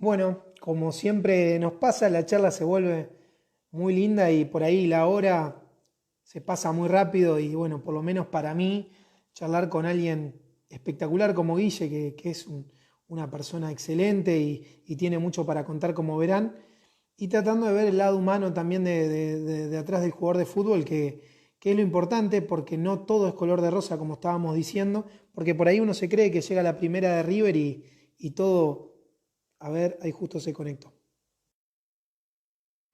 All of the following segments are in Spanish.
Bueno, como siempre nos pasa, la charla se vuelve muy linda y por ahí la hora se pasa muy rápido y bueno, por lo menos para mí, charlar con alguien espectacular como Guille, que es una persona excelente y tiene mucho para contar como verán, y tratando de ver el lado humano también de atrás del jugador de fútbol, que es lo importante porque no todo es color de rosa como estábamos diciendo, porque por ahí uno se cree que llega a la primera de River y todo. A ver, ahí justo se conectó.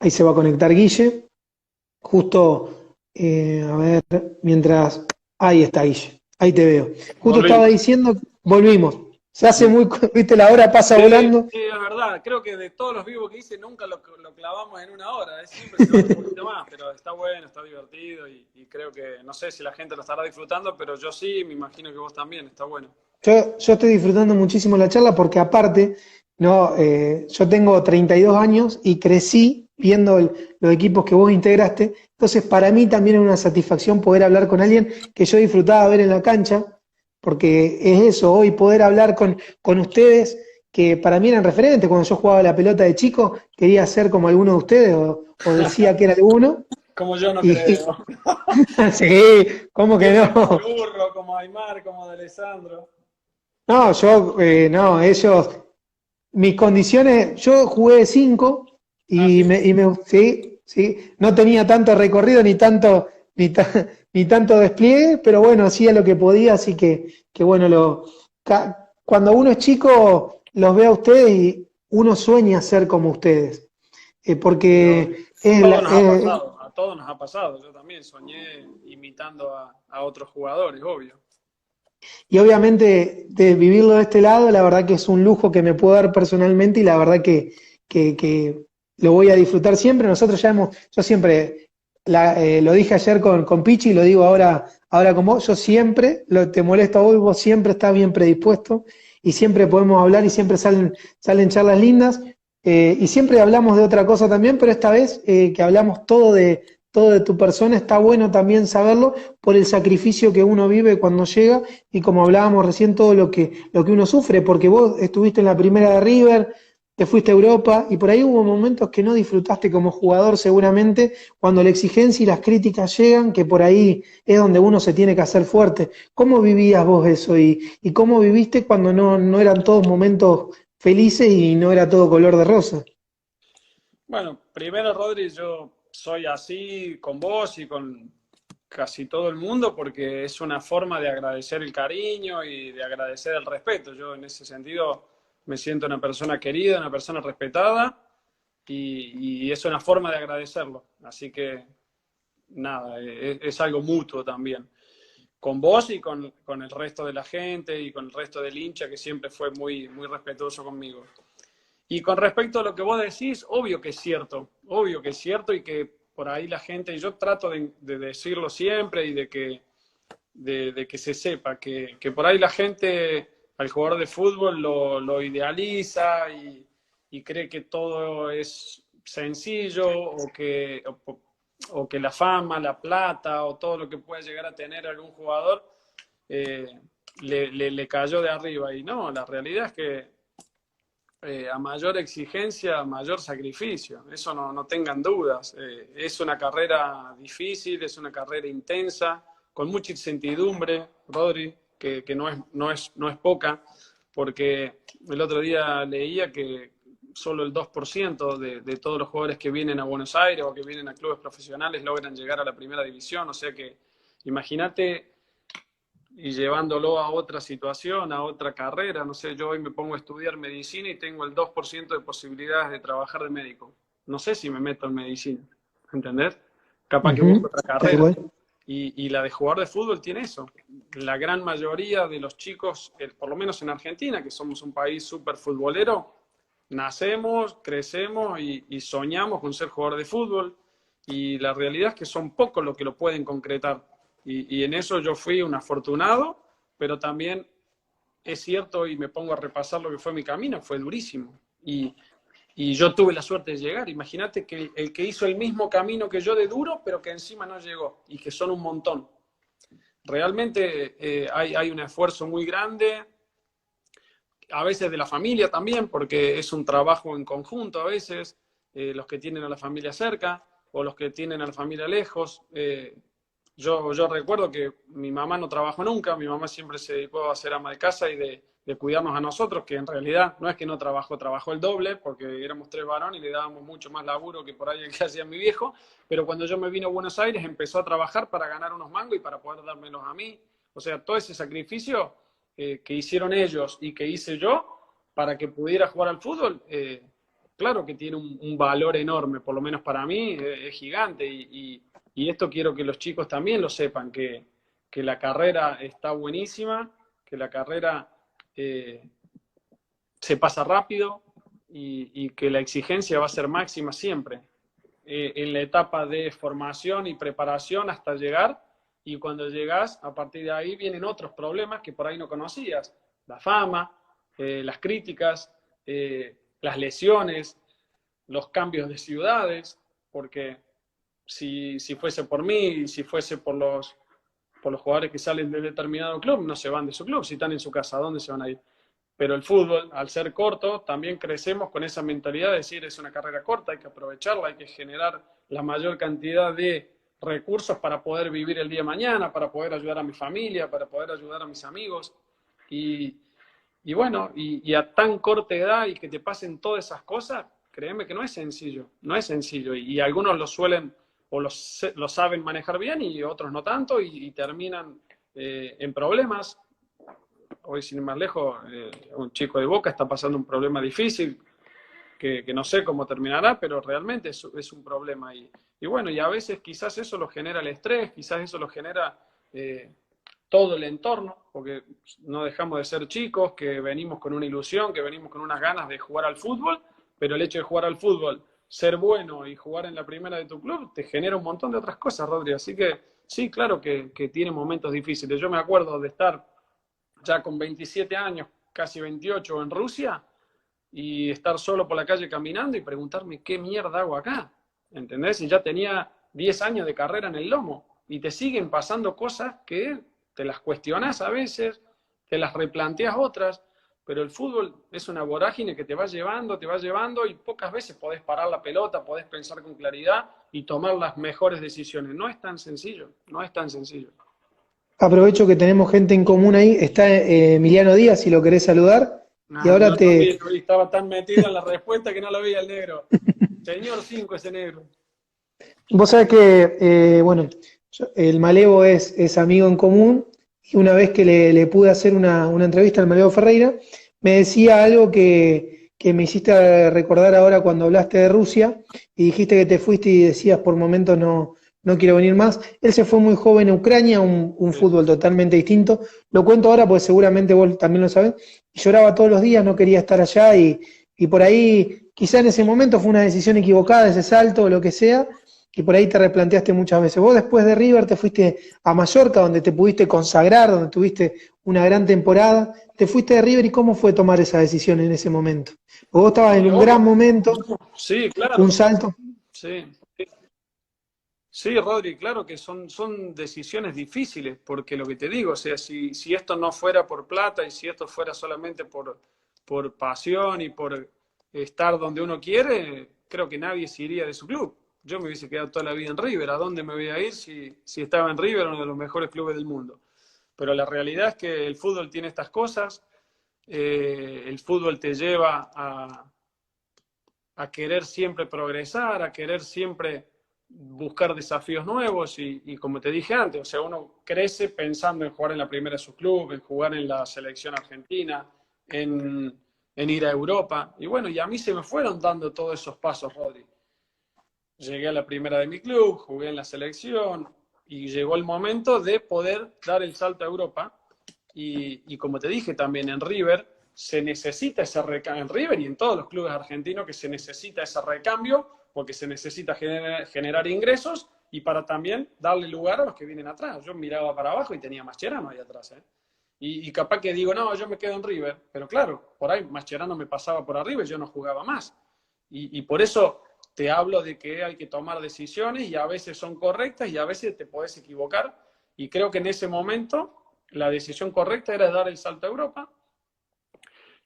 Ahí se va a conectar Guille. Justo, a ver, mientras. Ahí está Guille. Ahí te veo. Justo estaba Volvimos. diciendo, volvimos. Se hace Sí, muy, viste, la hora pasa sí, volando. sí, es verdad. Creo que de todos los vivos que hice nunca lo clavamos en una hora. Siempre se va un poquito más, pero está bueno, está divertido y creo que, no sé si la gente lo estará disfrutando, pero yo sí, me imagino que vos también, está bueno. Yo estoy disfrutando muchísimo la charla porque aparte, no, yo tengo 32 años y crecí viendo los equipos que vos integraste. Entonces, para mí también es una satisfacción poder hablar con alguien que yo disfrutaba ver en la cancha, porque es eso, hoy poder hablar con ustedes, que para mí eran referentes. Cuando yo jugaba la pelota de chico, quería ser como alguno de ustedes o decía que era alguno. Como yo no Y creo. sí, ¿cómo que Pienso como el no? burro, como Aymar, como de Alessandro. No, no, ellos. Mis condiciones, yo jugué de 5 Ah, sí. sí, sí, no tenía tanto recorrido ni tanto despliegue, pero bueno, hacía lo que podía, así que bueno, cuando uno es chico, los ve a ustedes y uno sueña ser como ustedes, Sí, obvio. porque es Todo nos ha pasado, a todos nos ha pasado. Yo también soñé imitando a otros jugadores, obvio. y obviamente de vivirlo de este lado, la verdad que es un lujo que me puedo dar personalmente y la verdad que lo voy a disfrutar siempre. Nosotros ya yo siempre, lo dije ayer con Pichi y lo digo ahora con vos, yo siempre, te molesto a vos siempre estás bien predispuesto y siempre podemos hablar y siempre salen charlas lindas. Y siempre hablamos de otra cosa también, pero esta vez que hablamos todo de tu persona, está bueno también saberlo por el sacrificio que uno vive cuando llega y como hablábamos recién, todo lo que uno sufre, porque vos estuviste en la primera de River, te fuiste a Europa y por ahí hubo momentos que no disfrutaste como jugador seguramente, cuando la exigencia y las críticas llegan, que por ahí es donde uno se tiene que hacer fuerte. ¿Cómo vivías vos eso y cómo viviste cuando no eran todos momentos felices y no era todo color de rosa? Bueno, primero, Rodri, yo soy así con vos y con casi todo el mundo porque es una forma de agradecer el cariño y de agradecer el respeto. Yo en ese sentido me siento una persona querida, una persona respetada y es una forma de agradecerlo. Así que nada, es algo mutuo también. Con vos y con el resto de la gente y con el resto del hincha que siempre fue muy, muy respetuoso conmigo. Y con respecto a lo que vos decís, obvio que es cierto y que por ahí la gente, y yo trato de decirlo siempre y de que se sepa, que por ahí la gente al jugador de fútbol lo idealiza y cree que todo es sencillo o que la fama, la plata o todo lo que puede llegar a tener algún jugador eh, le cayó de arriba. Y no, la realidad es que a mayor exigencia, mayor sacrificio. Eso no tengan dudas. Es una carrera difícil, es una carrera intensa, con mucha incertidumbre, Rodri, que no es poca, porque el otro día leía que solo el 2% de todos los jugadores que vienen a Buenos Aires o que vienen a clubes profesionales logran llegar a la primera división. O sea que imagínate y llevándolo a otra situación, a otra carrera. No sé, yo hoy me pongo a estudiar medicina y tengo el 2% de posibilidades de trabajar de médico. No sé si me meto en medicina, ¿entendés? Capaz que busco Ujú, otra tal carrera. cual. Y la de jugador de fútbol tiene eso. La gran mayoría de los chicos, por lo menos en Argentina, que somos un país súper futbolero, nacemos, crecemos y soñamos con ser jugador de fútbol. Y la realidad es que son pocos los que lo pueden concretar. Y en eso yo fui un afortunado, pero también es cierto y me pongo a repasar lo que fue mi camino, fue durísimo. Y yo tuve la suerte de llegar. Imagínate que el que hizo el mismo camino que yo de duro, pero que encima no llegó, y que son un montón. Realmente hay un esfuerzo muy grande, a veces de la familia también, porque es un trabajo en conjunto a veces, los que tienen a la familia cerca o los que tienen a la familia lejos. Yo recuerdo que mi mamá no trabajó nunca, mi mamá siempre se dedicó a ser ama de casa y de cuidarnos a nosotros, que en realidad no es que no trabajó, trabajó el doble, porque éramos 3 varones y le dábamos mucho más laburo que por ahí el que hacía mi viejo, pero cuando yo me vine a Buenos Aires empezó a trabajar para ganar unos mangos y para poder dármelos a mí. O sea, todo ese sacrificio que hicieron ellos y que hice yo para que pudiera jugar al fútbol, claro que tiene un valor enorme, por lo menos para mí es gigante y esto quiero que los chicos también lo sepan, que la carrera está buenísima, que la carrera se pasa rápido y que la exigencia va a ser máxima siempre, en la etapa de formación y preparación hasta llegar, y cuando llegas, a partir de ahí vienen otros problemas que por ahí no conocías, la fama, las críticas, las lesiones, los cambios de ciudades, porque si fuese por mí, si fuese por los jugadores que salen de determinado club, no se van de su club, si están en su casa, ¿a dónde se van a ir? Pero el fútbol, al ser corto, también crecemos con esa mentalidad de decir, es una carrera corta, hay que aprovecharla, hay que generar la mayor cantidad de recursos para poder vivir el día de mañana, para poder ayudar a mi familia, para poder ayudar a mis amigos. Y bueno, y a tan corta edad y que te pasen todas esas cosas, créeme que no es sencillo, no es sencillo. Y algunos lo suelen o lo saben manejar bien y otros no tanto y terminan en problemas. Hoy, sin ir más lejos, un chico de Boca está pasando un problema difícil que no sé cómo terminará, pero realmente es un problema. Y bueno, y a veces quizás eso lo genera el estrés, quizás eso lo genera todo el entorno, porque no dejamos de ser chicos, que venimos con una ilusión, que venimos con unas ganas de jugar al fútbol, pero el hecho de jugar al fútbol, ser bueno y jugar en la primera de tu club, te genera un montón de otras cosas, Rodri. Así que sí, claro que tiene momentos difíciles. Yo me acuerdo de estar ya con 27 años, casi 28 en Rusia, y estar solo por la calle caminando y preguntarme qué mierda hago acá, ¿entendés? Y ya tenía 10 años de carrera en el lomo, y te siguen pasando cosas que te las cuestionás a veces, te las replanteas otras, pero el fútbol es una vorágine que te va llevando, y pocas veces podés parar la pelota, podés pensar con claridad y tomar las mejores decisiones. No es tan sencillo, no es tan sencillo. Aprovecho que tenemos gente en común ahí. Está Emiliano Díaz, si lo querés saludar. Y No, ahora no lo vi, estaba tan metido en la respuesta que no lo vi el negro. Señor 5 ese negro. Vos sabés que, bueno, el Malevo es amigo en común, y una vez que le pude hacer una entrevista al Malevo Ferreira, me decía algo que me hiciste recordar ahora cuando hablaste de Rusia y dijiste que te fuiste y decías por momentos no quiero venir más. Él se fue muy joven a Ucrania, un Sí. fútbol totalmente distinto. Lo cuento ahora porque seguramente vos también lo sabés. Y lloraba todos los días, no quería estar allá y por ahí, quizá en ese momento fue una decisión equivocada, ese salto o lo que sea, y por ahí te replanteaste muchas veces. Vos después de River te fuiste a Mallorca, donde te pudiste consagrar, donde tuviste una gran temporada. Te fuiste de River, ¿y cómo fue tomar esa decisión en ese momento? Porque vos estabas en Y un gran momento, sí, un claro. salto. Sí. Sí, Rodri, claro que son decisiones difíciles, porque lo que te digo, o sea, si esto no fuera por plata y si esto fuera solamente por pasión y por estar donde uno quiere, creo que nadie se iría de su club. Yo me hubiese quedado toda la vida en River. ¿A dónde me voy a ir si estaba en River, uno de los mejores clubes del mundo? Pero la realidad es que el fútbol tiene estas cosas, el fútbol te lleva a querer siempre progresar, a querer siempre buscar desafíos nuevos y como te dije antes, o sea, uno crece pensando en jugar en la primera de su club, en jugar en la selección argentina, en ir a Europa. Y bueno, y a mí se me fueron dando todos esos pasos, Rodri. Llegué a la primera de mi club, jugué en la selección y llegó el momento de poder dar el salto a Europa. Y como te dije también, en River se necesita ese recambio, en River y en todos los clubes argentinos que se necesita ese recambio porque se necesita generar ingresos y para también darle lugar a los que vienen atrás. Yo miraba para abajo y tenía Mascherano ahí atrás, ¿eh? Y capaz que digo, no, yo me quedo en River, pero claro, por ahí Mascherano me pasaba por arriba y yo no jugaba más. Y por eso te hablo de que hay que tomar decisiones y a veces son correctas y a veces te podés equivocar. Y creo que en ese momento la decisión correcta era dar el salto a Europa.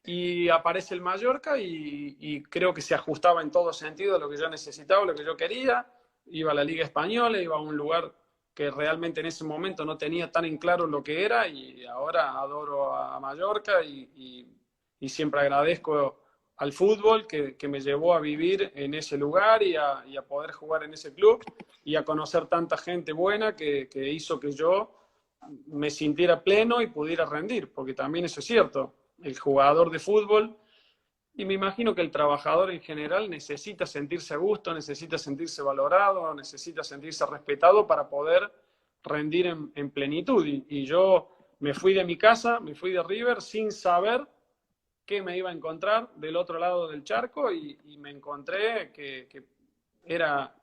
Y aparece el Mallorca y creo que se ajustaba en todo sentido a lo que yo necesitaba, lo que yo quería. Iba a la Liga Española, iba a un lugar que realmente en ese momento no tenía tan en claro lo que era y ahora adoro a Mallorca y siempre agradezco al fútbol que me llevó a vivir en ese lugar y a poder jugar en ese club y a conocer tanta gente buena que hizo que yo me sintiera pleno y pudiera rendir, porque también eso es cierto. El jugador de fútbol, y me imagino que el trabajador en general necesita sentirse a gusto, necesita sentirse valorado, necesita sentirse respetado para poder rendir en plenitud. Y yo me fui de mi casa, me fui de River sin saber qué me iba a encontrar del otro lado del charco y me encontré que era,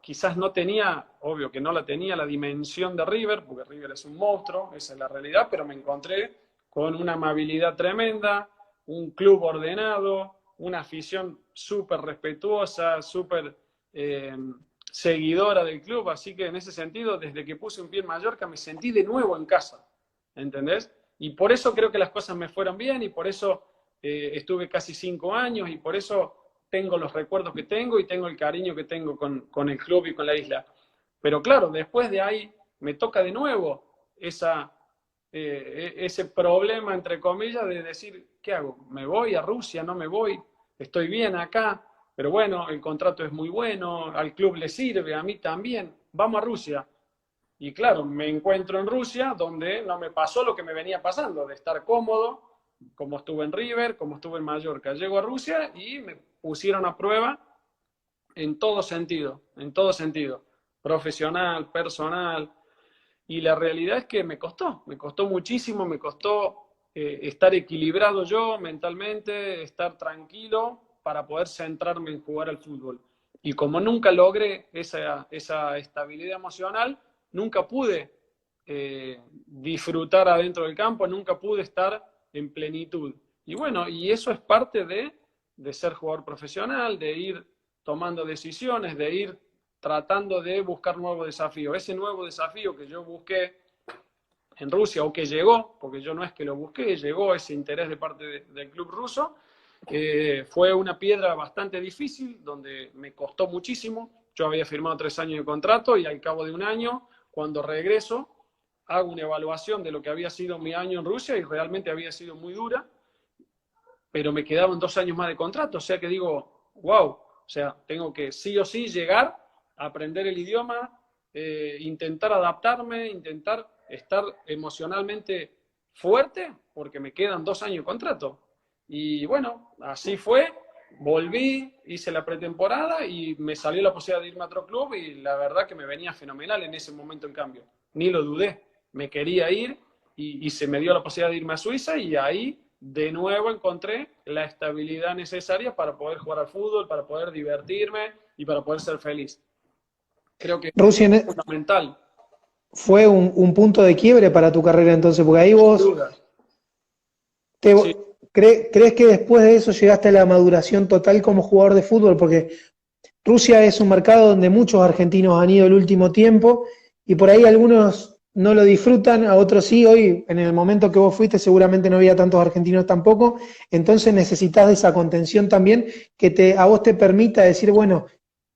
quizás no tenía, obvio que no la tenía la dimensión de River, porque River es un monstruo, esa es la realidad, pero me encontré con una amabilidad tremenda, un club ordenado, una afición súper respetuosa, súper seguidora del club, así que en ese sentido, desde que puse un pie en Mallorca, me sentí de nuevo en casa, ¿entendés? Y por eso creo que las cosas me fueron bien y por eso estuve casi 5 años y por eso tengo los recuerdos que tengo y tengo el cariño que tengo con el club y con la isla. Pero claro, después de ahí me toca de nuevo ese problema, entre comillas, de decir, ¿qué hago? ¿Me voy a Rusia? ¿No me voy? ¿Estoy bien acá? Pero bueno, el contrato es muy bueno, al club le sirve, a mí también. Vamos a Rusia. Y claro, me encuentro en Rusia, donde no me pasó lo que me venía pasando, de estar cómodo, como estuve en River, como estuve en Mallorca. Llego a Rusia y me pusieron a prueba en todo sentido, profesional, personal. Y la realidad es que me costó muchísimo, me costó estar equilibrado yo mentalmente, estar tranquilo para poder centrarme en jugar al fútbol. Y como nunca logré esa estabilidad emocional, nunca pude disfrutar adentro del campo, nunca pude estar en plenitud. Y bueno, y eso es parte de ser jugador profesional, de ir tomando decisiones, de ir tratando de buscar nuevos desafíos. Ese nuevo desafío que yo busqué en Rusia o que llegó, porque yo no es que lo busqué, llegó ese interés de parte del club ruso, fue una piedra bastante difícil, donde me costó muchísimo. Yo había firmado 3 años de contrato y al cabo de un año, cuando regreso, hago una evaluación de lo que había sido mi año en Rusia y realmente había sido muy dura, pero me quedaban 2 años más de contrato, o sea que digo, wow, o sea, tengo que sí o sí llegar a aprender el idioma, intentar adaptarme, intentar estar emocionalmente fuerte, porque me quedan 2 años de contrato. Y bueno, así fue, volví, hice la pretemporada y me salió la posibilidad de irme a otro club y la verdad que me venía fenomenal en ese momento en cambio. Ni lo dudé, me quería ir y se me dio la posibilidad de irme a Suiza y ahí de nuevo encontré la estabilidad necesaria para poder jugar al fútbol, para poder divertirme y para poder ser feliz. Creo que Rusia es fundamental. fue un punto de quiebre para tu carrera entonces, porque ahí Sin vos duda. te, Sí. ¿crees que después de eso llegaste a la maduración total como jugador de fútbol? Porque Rusia es un mercado donde muchos argentinos han ido el último tiempo y por ahí algunos no lo disfrutan, a otros sí. Hoy, en el momento que vos fuiste, seguramente no había tantos argentinos tampoco. Entonces necesitas de esa contención también que a vos te permita decir, bueno,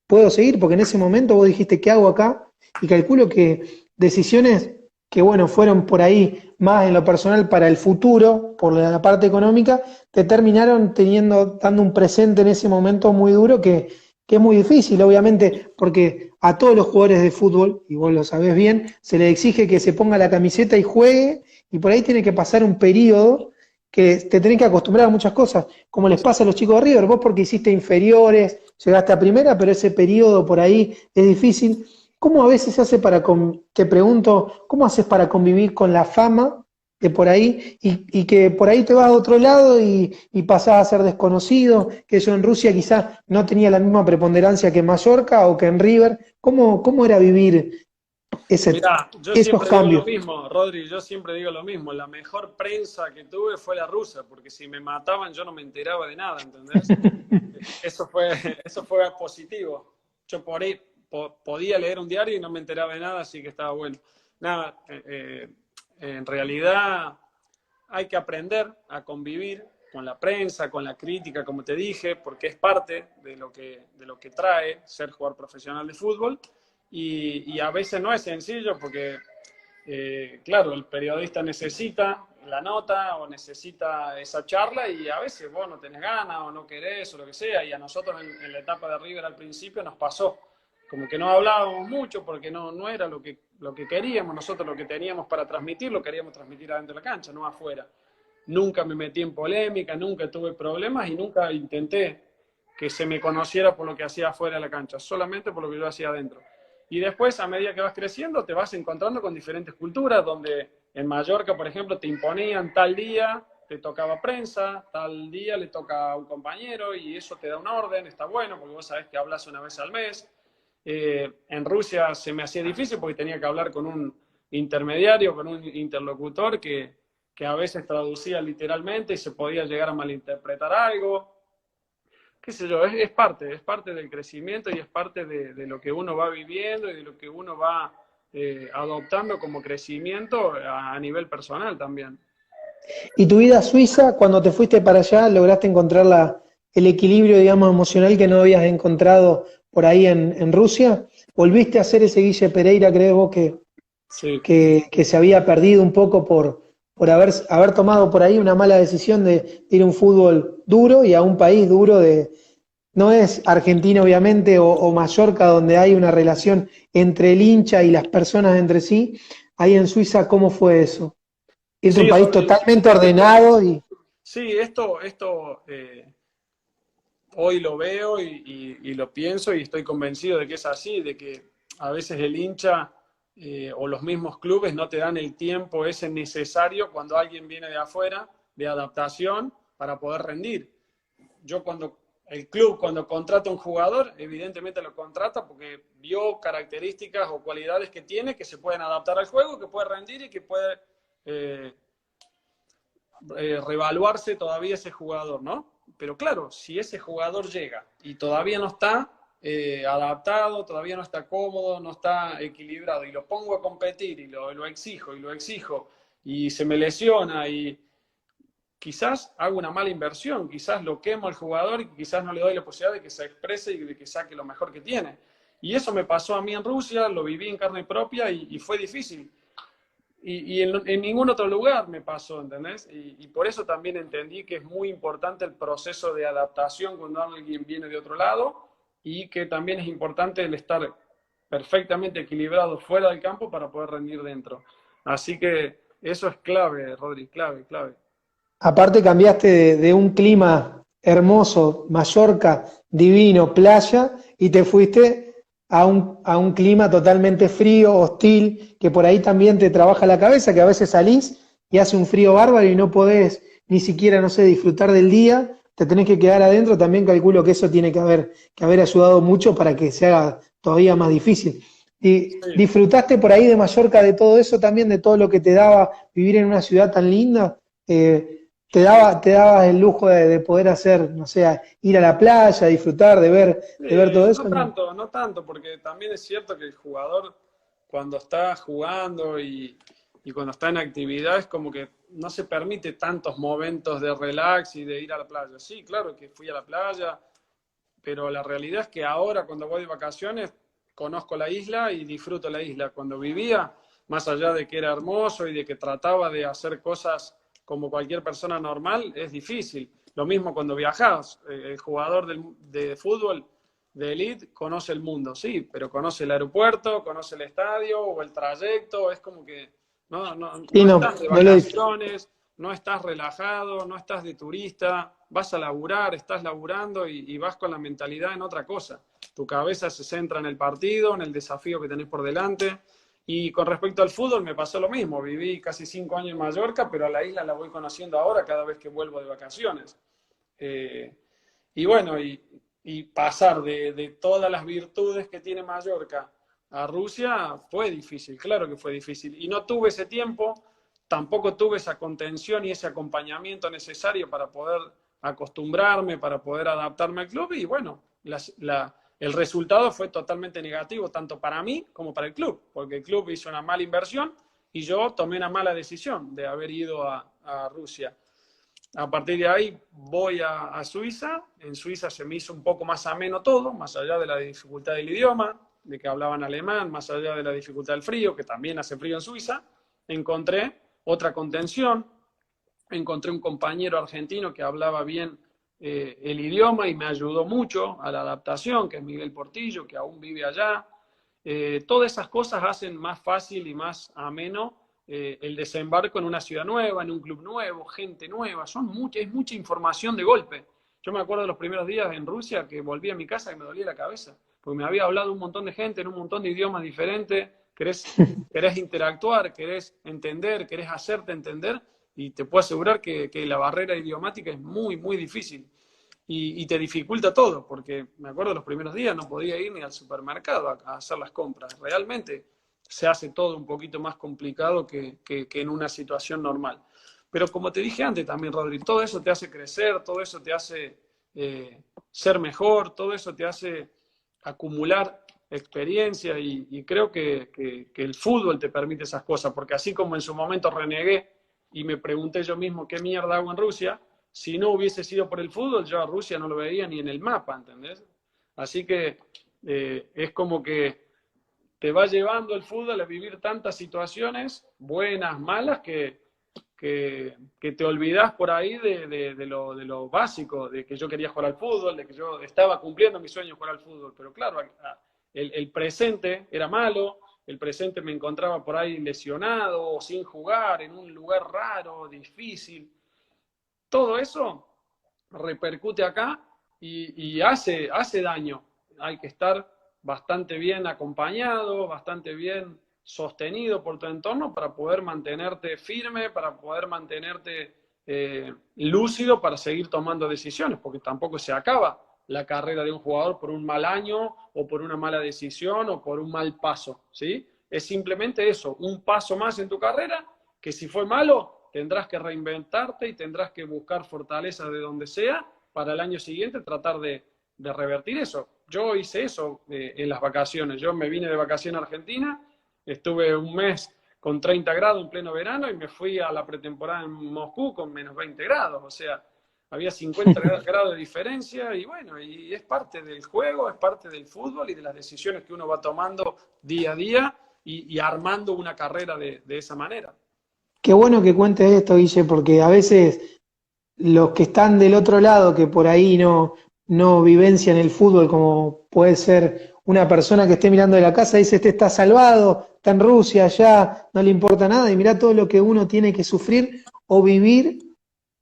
puedo seguir, porque en ese momento vos dijiste, ¿qué hago acá? Y calculo que decisiones que, bueno, fueron por ahí más en lo personal para el futuro, por la parte económica, te terminaron dando un presente en ese momento muy duro que es muy difícil, obviamente, porque a todos los jugadores de fútbol, y vos lo sabés bien, se les exige que se ponga la camiseta y juegue, y por ahí tiene que pasar un periodo que te tenés que acostumbrar a muchas cosas, como les pasa a los chicos de River, vos porque hiciste inferiores, llegaste a primera, pero ese periodo por ahí es difícil. ¿Cómo a veces se hace te pregunto, cómo haces para convivir con la fama de por ahí y que por ahí te vas a otro lado y pasás a ser desconocido, que eso en Rusia quizás no tenía la misma preponderancia que en Mallorca o que en River? ¿Cómo era vivir Mirá, yo esos siempre digo lo cambios? mismo, Rodri, yo siempre digo lo mismo. La mejor prensa que tuve fue la rusa, porque si me mataban yo no me enteraba de nada, ¿entendés? Eso fue, eso fue positivo. Yo por ahí podía leer un diario y no me enteraba de nada, así que estaba bueno. Nada, en realidad hay que aprender a convivir con la prensa, con la crítica, como te dije, porque es parte de lo que trae ser jugador profesional de fútbol. Y a veces no es sencillo porque, claro, el periodista necesita la nota o necesita esa charla y a veces vos no tenés ganas o no querés o lo que sea. Y a nosotros en la etapa de River al principio nos pasó. Como que no hablábamos mucho porque no era lo que queríamos. Nosotros lo que teníamos para transmitir lo queríamos transmitir adentro de la cancha, no afuera. Nunca me metí en polémica, nunca tuve problemas y nunca intenté que se me conociera por lo que hacía afuera de la cancha, solamente por lo que yo hacía adentro. Y después, a medida que vas creciendo, te vas encontrando con diferentes culturas, donde en Mallorca, por ejemplo, te imponían tal día, te tocaba prensa, tal día le toca a un compañero y eso te da un orden, está bueno, porque vos sabés que hablas una vez al mes. En Rusia se me hacía difícil porque tenía que hablar con un intermediario, con un interlocutor que a veces traducía literalmente y se podía llegar a malinterpretar algo. Qué sé yo, es parte del crecimiento y es parte de lo que uno va viviendo y de lo que uno va adoptando como crecimiento a nivel personal también. ¿Y tu vida suiza, cuando te fuiste para allá, lograste encontrar el equilibrio, digamos, emocional que no habías encontrado por ahí en Rusia? ¿Volviste a hacer ese Guille Pereira, crees vos, Sí. que se había perdido un poco por haber tomado por ahí una mala decisión de ir a un fútbol duro y a un país duro no es Argentina obviamente o Mallorca donde hay una relación entre el hincha y las personas entre sí? Ahí en Suiza, ¿cómo fue eso? Es un Sí, país Rodri, totalmente ordenado y sí, esto hoy lo veo y lo pienso y estoy convencido de que es así, de que a veces el hincha o los mismos clubes no te dan el tiempo ese necesario cuando alguien viene de afuera, de adaptación, para poder rendir. El club cuando contrata a un jugador, evidentemente lo contrata porque vio características o cualidades que tiene que se pueden adaptar al juego, que puede rendir y que puede eh, revaluarse todavía ese jugador, ¿no? Pero claro, si ese jugador llega y todavía no está adaptado, todavía no está cómodo, no está equilibrado y lo pongo a competir y lo exijo y se me lesiona y quizás hago una mala inversión, quizás lo quemo al jugador y quizás no le doy la posibilidad de que se exprese y de que saque lo mejor que tiene. Y eso me pasó a mí en Rusia, lo viví en carne propia y fue difícil. Y en ningún otro lugar me pasó, ¿entendés? Y por eso también entendí que es muy importante el proceso de adaptación cuando alguien viene de otro lado y que también es importante el estar perfectamente equilibrado fuera del campo para poder rendir dentro. Así que eso es clave, Rodri, clave, clave. aparte cambiaste de un clima hermoso, Mallorca, divino, playa, y te fuiste a un clima totalmente frío, hostil, que por ahí también te trabaja la cabeza, que a veces salís y hace un frío bárbaro y no podés ni siquiera, no sé, disfrutar del día, te tenés que quedar adentro, también calculo que eso tiene que haber ayudado mucho para que se haga todavía más difícil. ¿Y Sí. disfrutaste por ahí de Mallorca de todo eso también, de todo lo que te daba vivir en una ciudad tan linda? Te daba el lujo de poder hacer, no sé, ir a la playa, disfrutar, de ver todo eso, No ¿no? tanto, no tanto, porque también es cierto que el jugador cuando está jugando y cuando está en actividad es como que no se permite tantos momentos de relax y de ir a la playa. Sí, claro que fui a la playa, pero la realidad es que ahora cuando voy de vacaciones conozco la isla y disfruto la isla. Cuando vivía, más allá de que era hermoso y de que trataba de hacer cosas como cualquier persona normal, es difícil. Lo mismo cuando viajas, el jugador de fútbol de elite conoce el mundo, sí, pero conoce el aeropuerto, conoce el estadio o el trayecto, es como que Sí, no no, estás de no lo disfruto. vacaciones, no estás relajado, no estás de turista, vas a laburar, estás laburando y vas con la mentalidad en otra cosa. Tu cabeza se centra en el partido, en el desafío que tenés por delante. Y con respecto al fútbol me pasó lo mismo. Viví casi 5 años en Mallorca, pero a la isla la voy conociendo ahora cada vez que vuelvo de vacaciones. Eh, y bueno, y pasar de todas las virtudes que tiene Mallorca a Rusia fue difícil, claro que fue difícil. Y no tuve ese tiempo, tampoco tuve esa contención y ese acompañamiento necesario para poder acostumbrarme, para poder adaptarme al club. Y bueno, el resultado fue totalmente negativo, tanto para mí como para el club, porque el club hizo una mala inversión y yo tomé una mala decisión de haber ido a a Rusia. A partir de ahí voy a Suiza. En Suiza se me hizo un poco más ameno todo, más allá de la dificultad del idioma, de que hablaban alemán, más allá de la dificultad del frío, que también hace frío en Suiza. Encontré otra contención, encontré un compañero argentino que hablaba bien el idioma y me ayudó mucho a la adaptación, que es Miguel Portillo, que aún vive allá. Todas esas cosas hacen más fácil y más ameno el desembarco en una ciudad nueva, en un club nuevo, gente nueva. Es mucha información de golpe. Yo me acuerdo de los primeros días en Rusia que volví a mi casa y me dolía la cabeza, porque me había hablado un montón de gente en un montón de idiomas diferentes. Querés interactuar, querés entender, querés hacerte entender, y te puedo asegurar que la barrera idiomática es muy, muy difícil. Y te dificulta todo, porque me acuerdo de los primeros días no podía ir ni al supermercado a hacer las compras. Realmente se hace todo un poquito más complicado que en una situación normal. Pero como te dije antes también, Rodri, todo eso te hace crecer, todo eso te hace ser mejor, todo eso te hace acumular experiencia, y creo que el fútbol te permite esas cosas, porque así como en su momento renegué y me pregunté yo mismo qué mierda hago en Rusia, si no hubiese sido por el fútbol, yo a Rusia no lo veía ni en el mapa, ¿entendés? Así que es como que te va llevando el fútbol a vivir tantas situaciones, buenas, malas, que te olvidás por ahí de lo básico, de que yo quería jugar al fútbol, de que yo estaba cumpliendo mi sueño de jugar al fútbol. Pero claro, el presente era malo, el presente me encontraba por ahí lesionado o sin jugar, en un lugar raro, difícil. Todo eso repercute acá y hace daño. Hay que estar bastante bien acompañado, bastante bien sostenido por tu entorno para poder mantenerte firme, para poder mantenerte lúcido, para seguir tomando decisiones, porque tampoco se acaba la carrera de un jugador por un mal año o por una mala decisión o por un mal paso, ¿sí? Es simplemente eso, un paso más en tu carrera, que si fue malo, tendrás que reinventarte y tendrás que buscar fortaleza de donde sea para el año siguiente tratar de revertir eso. Yo hice eso en las vacaciones. Yo me vine de vacaciones a Argentina, estuve un mes con 30 grados en pleno verano y me fui a la pretemporada en Moscú con menos 20 grados. O sea, había 50 grados de diferencia y bueno, y es parte del juego, es parte del fútbol y de las decisiones que uno va tomando día a día y armando una carrera de esa manera. Qué bueno que cuentes esto, Guille, porque a veces los que están del otro lado, que por ahí no vivencian el fútbol, como puede ser una persona que esté mirando de la casa, dice, este está salvado, está en Rusia, ya no le importa nada, y mirá todo lo que uno tiene que sufrir o vivir.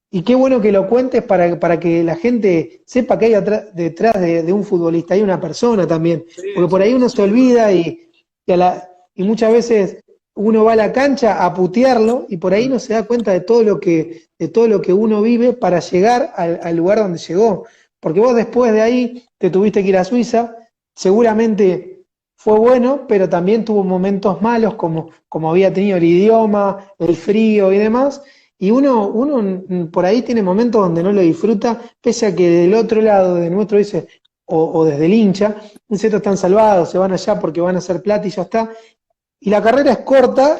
Y qué bueno que lo cuentes para que la gente sepa que hay detrás de un futbolista, hay una persona también, Sí, porque por ahí sí, uno se sin duda. olvida y muchas veces uno va a la cancha a putearlo y por ahí no se da cuenta de todo lo que uno vive para llegar al lugar donde llegó. Porque vos después de ahí te tuviste que ir a Suiza, seguramente fue bueno, pero también tuvo momentos malos como había tenido el idioma, el frío y demás. Y uno por ahí tiene momentos donde no lo disfruta, pese a que del otro lado de nuestro dice, o desde el hincha, dice, estos están salvados, se van allá porque van a hacer plata y ya está. Y la carrera es corta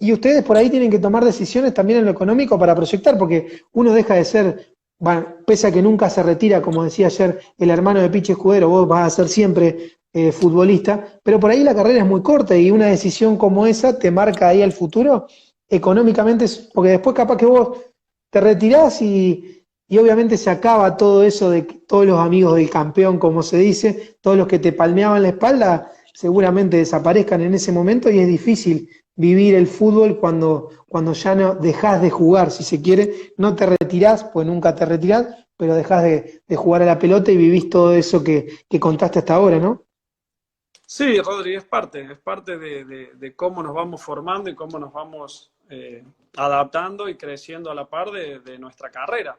y ustedes por ahí tienen que tomar decisiones también en lo económico para proyectar, porque uno deja de ser, bueno, pese a que nunca se retira, como decía ayer el hermano de Pichi Escudero, vos vas a ser siempre futbolista, pero por ahí la carrera es muy corta y una decisión como esa te marca ahí al futuro económicamente, porque después capaz que vos te retirás y obviamente se acaba todo eso de todos los amigos del campeón, como se dice, todos los que te palmeaban la espalda, seguramente desaparezcan en ese momento y es difícil vivir el fútbol cuando ya no dejás de jugar, si se quiere, no te retirás, pues nunca te retirás, pero dejás de jugar a la pelota y vivís todo eso que contaste hasta ahora, ¿no? Sí, Rodri, es parte de cómo nos vamos formando y cómo nos vamos adaptando y creciendo a la par de nuestra carrera.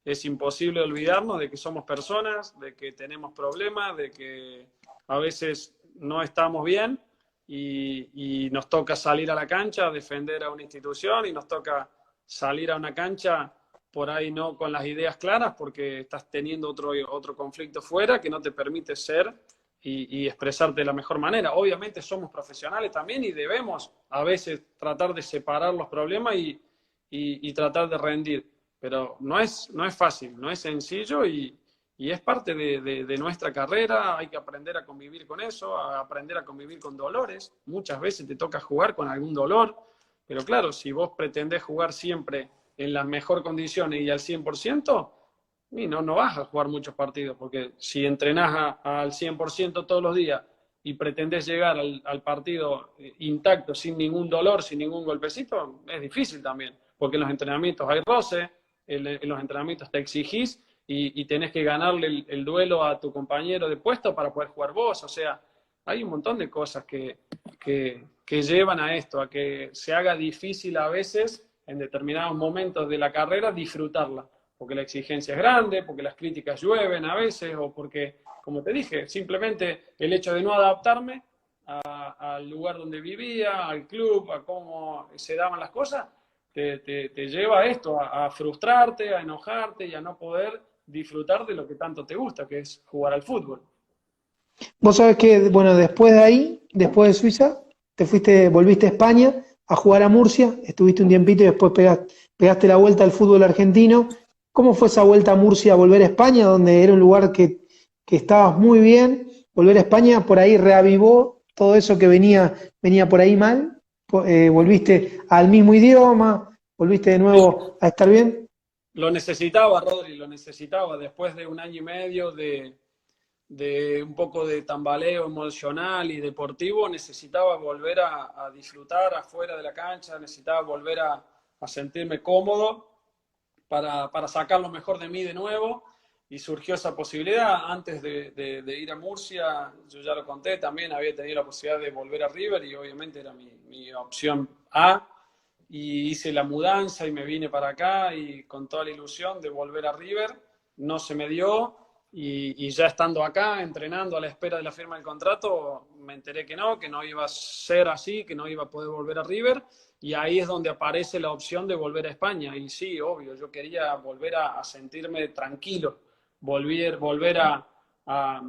Es imposible olvidarnos de que somos personas, de que tenemos problemas, de que a veces no estamos bien y nos toca salir a la cancha a defender a una institución y nos toca salir a una cancha por ahí no con las ideas claras porque estás teniendo otro conflicto fuera que no te permite ser y expresarte de la mejor manera. Obviamente somos profesionales también y debemos a veces tratar de separar los problemas y tratar de rendir. Pero no es fácil, no es sencillo y es parte de nuestra carrera. Hay que aprender a convivir con eso, a aprender a convivir con dolores. Muchas veces te toca jugar con algún dolor, pero claro, si vos pretendés jugar siempre en las mejores condiciones y al 100%, y no vas a jugar muchos partidos, porque si entrenás al 100% todos los días y pretendés llegar al partido intacto, sin ningún dolor, sin ningún golpecito, es difícil también, porque en los entrenamientos hay roce, en los entrenamientos te exigís y tenés que ganarle el duelo a tu compañero de puesto para poder jugar vos. O sea, hay un montón de cosas que llevan a esto, a que se haga difícil a veces, en determinados momentos de la carrera, disfrutarla. Porque la exigencia es grande, porque las críticas llueven a veces, o porque, como te dije, simplemente el hecho de no adaptarme al lugar donde vivía, al club, a cómo se daban las cosas, te lleva a esto, a frustrarte, a enojarte y a no poder disfrutar de lo que tanto te gusta, que es jugar al fútbol. Vos sabés que, bueno, después de ahí, después de Suiza, volviste a España a jugar a Murcia, estuviste un tiempito y después pegaste la vuelta al fútbol argentino. ¿Cómo fue esa vuelta a Murcia, volver a España, donde era un lugar que estabas muy bien? Volver a España, por ahí reavivó todo eso que venía por ahí mal. Volviste al mismo idioma, volviste de nuevo a estar bien. Lo necesitaba, Rodri, lo necesitaba después de un año y medio de un poco de tambaleo emocional y deportivo. Necesitaba volver a disfrutar afuera de la cancha, necesitaba volver a sentirme cómodo para sacar lo mejor de mí de nuevo, y surgió esa posibilidad. Antes de ir a Murcia, yo ya lo conté, también había tenido la posibilidad de volver a River y obviamente era mi opción A, y hice la mudanza y me vine para acá y con toda la ilusión de volver a River. No se me dio, y ya estando acá, entrenando a la espera de la firma del contrato, me enteré que no iba a ser así, que no iba a poder volver a River, y ahí es donde aparece la opción de volver a España. Y sí, obvio, yo quería volver a sentirme tranquilo, volver a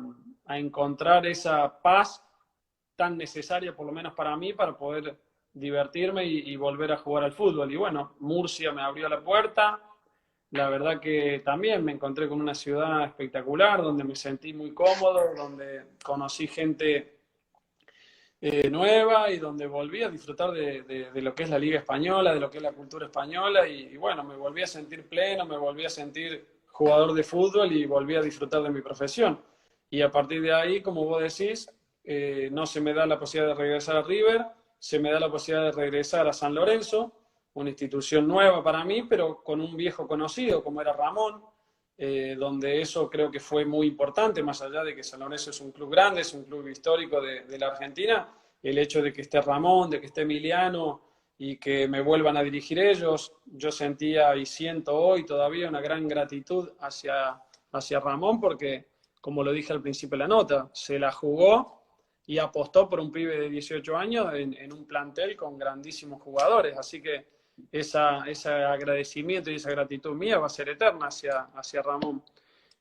encontrar esa paz tan necesaria, por lo menos para mí, para poder divertirme y volver a jugar al fútbol. Y bueno, Murcia me abrió la puerta. La verdad que también me encontré con una ciudad espectacular, donde me sentí muy cómodo, donde conocí gente nueva y donde volví a disfrutar de lo que es la Liga Española, de lo que es la cultura española, y bueno, me volví a sentir pleno, me volví a sentir jugador de fútbol y volví a disfrutar de mi profesión. Y a partir de ahí, como vos decís, no se me da la posibilidad de regresar a River, se me da la posibilidad de regresar a San Lorenzo, una institución nueva para mí, pero con un viejo conocido como era Ramón, donde eso creo que fue muy importante, más allá de que San Lorenzo es un club grande, es un club histórico de la Argentina. El hecho de que esté Ramón, de que esté Emiliano y que me vuelvan a dirigir ellos, yo sentía y siento hoy todavía una gran gratitud hacia Ramón, porque, como lo dije al principio de la nota, se la jugó y apostó por un pibe de 18 años en un plantel con grandísimos jugadores. Así que ese agradecimiento y esa gratitud mía va a ser eterna hacia Ramón.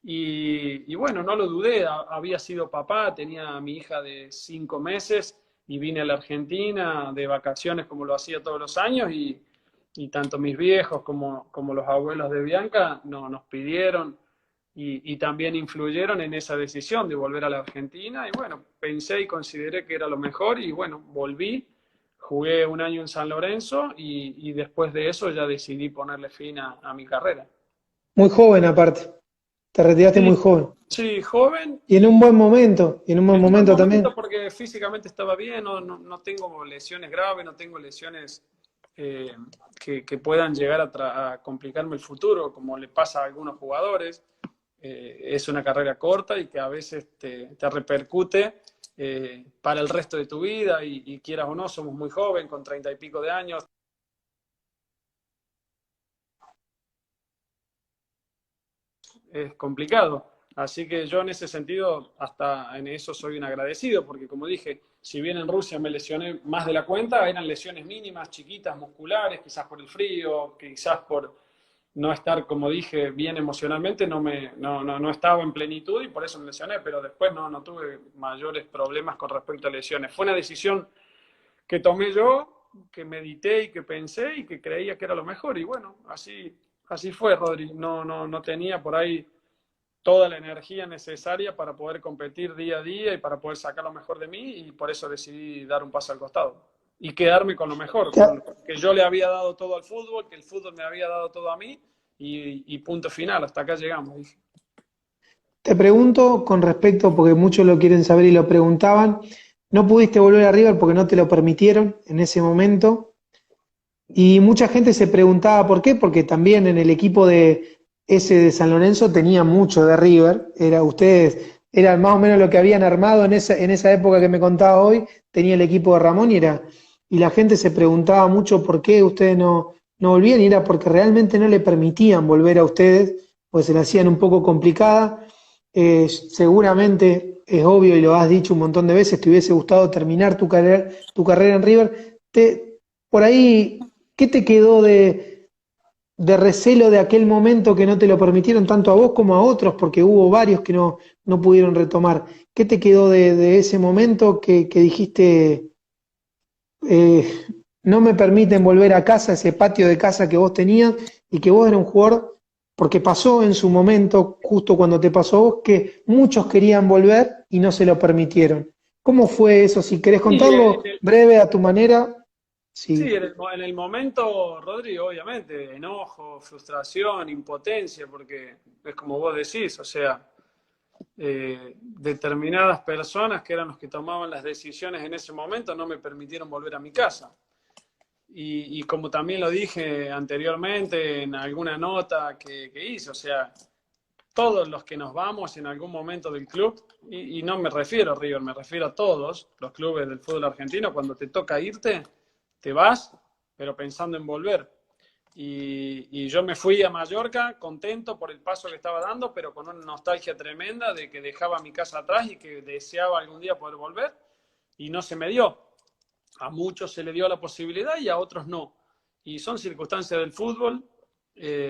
Y bueno, no lo dudé, había sido papá, tenía a mi hija de 5 meses y vine a la Argentina de vacaciones como lo hacía todos los años, y tanto mis viejos como los abuelos de Bianca nos pidieron y también influyeron en esa decisión de volver a la Argentina. Y bueno, pensé y consideré que era lo mejor y bueno, volví. Jugué un año en San Lorenzo y después de eso ya decidí ponerle fin a mi carrera. Muy joven aparte, te retiraste muy Sí, joven. sí, joven Y en un buen momento, y en un buen en un buen momento momento también. porque físicamente estaba bien, no tengo lesiones graves, no tengo lesiones eh, que puedan llegar a complicarme el futuro, como le pasa a algunos jugadores. Es una carrera corta y que a veces te repercute para el resto de tu vida, y quieras o no, somos muy jóvenes, con 30 y pico de años. Es complicado. Así que yo en ese sentido, hasta en eso soy un agradecido, porque como dije, si bien en Rusia me lesioné más de la cuenta, eran lesiones mínimas, chiquitas, musculares, quizás por el frío, quizás por no estar, como dije, bien emocionalmente, no estaba en plenitud y por eso me lesioné, pero después no tuve mayores problemas con respecto a lesiones. Fue una decisión que tomé yo que medité y que pensé y que creía que era lo mejor. Y bueno, así fue, Rodri. No tenía por ahí toda la energía necesaria para poder competir día a día y para poder sacar lo mejor de mí, y por eso decidí dar un paso al costado y quedarme con lo mejor, con que yo le había dado todo al fútbol, que el fútbol me había dado todo a mí, y punto final, hasta acá llegamos, dije. Te pregunto con respecto, porque muchos lo quieren saber y lo preguntaban, no pudiste volver a River porque no te lo permitieron en ese momento, y mucha gente se preguntaba por qué, porque también en el equipo de San Lorenzo tenía mucho de River, ustedes eran más o menos lo que habían armado en esa época que me contaba hoy, tenía el equipo de Ramón y la gente se preguntaba mucho por qué ustedes no volvían, y era porque realmente no le permitían volver a ustedes, pues se la hacían un poco complicada. Seguramente es obvio y lo has dicho un montón de veces, te hubiese gustado terminar tu carrera en River. Por ahí, ¿qué te quedó de recelo de aquel momento que no te lo permitieron tanto a vos como a otros? Porque hubo varios que no pudieron retomar. ¿Qué te quedó de ese momento que dijiste, no me permiten volver a casa, ese patio de casa que vos tenías, y que vos eras un jugador, porque pasó en su momento, justo cuando te pasó a vos, que muchos querían volver y no se lo permitieron? ¿Cómo fue eso? Si querés contarlo breve a tu manera. Sí, Sí. en el momento, Rodri, obviamente, enojo, frustración, impotencia, porque es como vos decís, o sea, determinadas personas que eran los que tomaban las decisiones en ese momento no me permitieron volver a mi casa. Y como también lo dije anteriormente en alguna nota que hice, o sea, todos los que nos vamos en algún momento del club, y no me refiero a River, me refiero a todos los clubes del fútbol argentino, cuando te toca irte, te vas, pero pensando en volver. Y yo me fui a Mallorca contento por el paso que estaba dando, pero con una nostalgia tremenda de que dejaba mi casa atrás y que deseaba algún día poder volver, y no se me dio. A muchos se le dio la posibilidad y a otros no. Y son circunstancias del fútbol.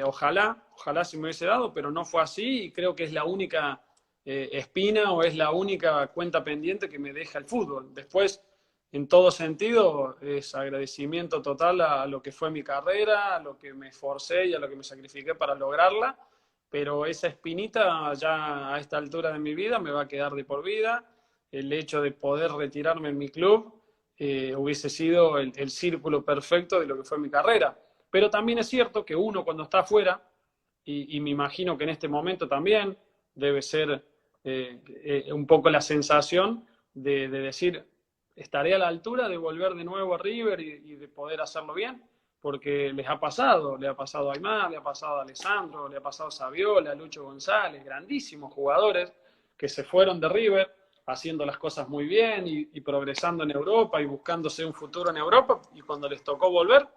Ojalá se me hubiese dado, pero no fue así, y creo que es la única espina o es la única cuenta pendiente que me deja el fútbol. Después, en todo sentido, es agradecimiento total a lo que fue mi carrera, a lo que me esforcé y a lo que me sacrifiqué para lograrla, pero esa espinita ya a esta altura de mi vida me va a quedar de por vida. El hecho de poder retirarme en mi club hubiese sido el círculo perfecto de lo que fue mi carrera. Pero también es cierto que uno cuando está afuera, y me imagino que en este momento también debe ser un poco la sensación de decir, estaré a la altura de volver de nuevo a River y de poder hacerlo bien, porque le ha pasado a Aymar, le ha pasado a Alessandro, le ha pasado a Saviola, a Lucho González, grandísimos jugadores que se fueron de River haciendo las cosas muy bien y progresando en Europa y buscándose un futuro en Europa, y cuando les tocó volver,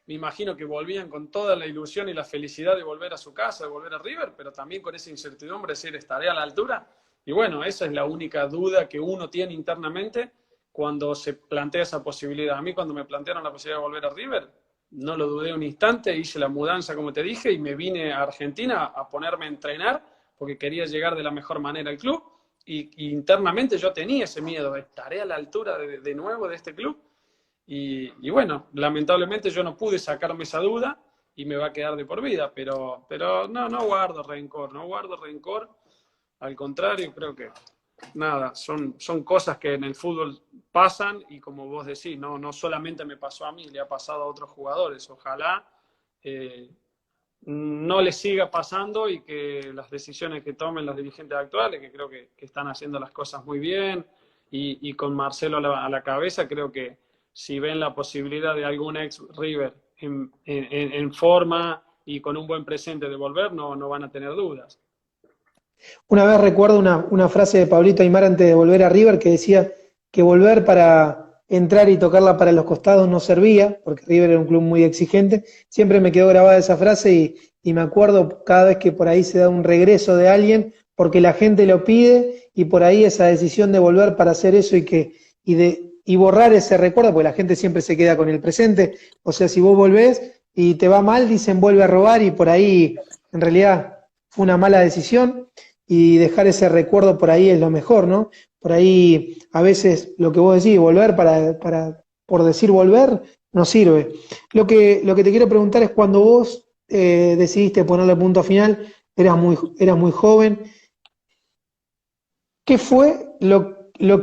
me imagino que volvían con toda la ilusión y la felicidad de volver a su casa, de volver a River, pero también con esa incertidumbre de decir, ¿estaré a la altura? Y bueno, esa es la única duda que uno tiene internamente cuando se plantea esa posibilidad. A mí, cuando me plantearon la posibilidad de volver a River, no lo dudé un instante, hice la mudanza, como te dije, y me vine a Argentina a ponerme a entrenar porque quería llegar de la mejor manera al club, y internamente yo tenía ese miedo, ¿estaré a la altura de nuevo de este club? Y bueno, lamentablemente yo no pude sacarme esa duda y me va a quedar de por vida, pero no guardo rencor, al contrario, creo que nada, son cosas que en el fútbol pasan, y como vos decís, no solamente me pasó a mí, le ha pasado a otros jugadores. Ojalá no les siga pasando y que las decisiones que tomen los dirigentes actuales, que creo que están haciendo las cosas muy bien, y con Marcelo a la cabeza, creo que si ven la posibilidad de algún ex River en forma y con un buen presente de volver, no van a tener dudas. Una vez recuerdo una frase de Pablito Aymar antes de volver a River que decía que volver para entrar y tocarla para los costados no servía, porque River era un club muy exigente. Siempre me quedó grabada esa frase y me acuerdo cada vez que por ahí se da un regreso de alguien, porque la gente lo pide, y por ahí esa decisión de volver para hacer eso y borrar ese recuerdo, porque la gente siempre se queda con el presente. O sea, si vos volvés y te va mal, dicen vuelve a robar, y por ahí en realidad fue una mala decisión, y dejar ese recuerdo por ahí es lo mejor, ¿no? Por ahí a veces lo que vos decís, volver para por decir volver, no sirve. Lo que te quiero preguntar es cuando vos decidiste ponerle punto final, eras muy joven. ¿Qué fue lo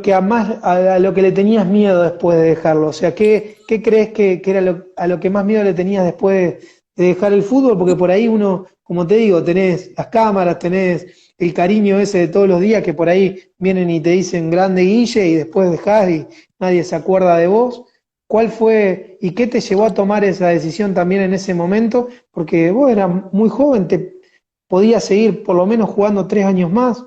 que a lo que le tenías miedo después de dejarlo? O sea, ¿qué crees que era a lo que más miedo le tenías después de dejar el fútbol? Porque por ahí uno, como te digo, tenés las cámaras, tenés el cariño ese de todos los días que por ahí vienen y te dicen grande Guille y después dejás y nadie se acuerda de vos. ¿Cuál fue y qué te llevó a tomar esa decisión también en ese momento? Porque vos eras muy joven, te podías seguir por lo menos jugando 3 años más.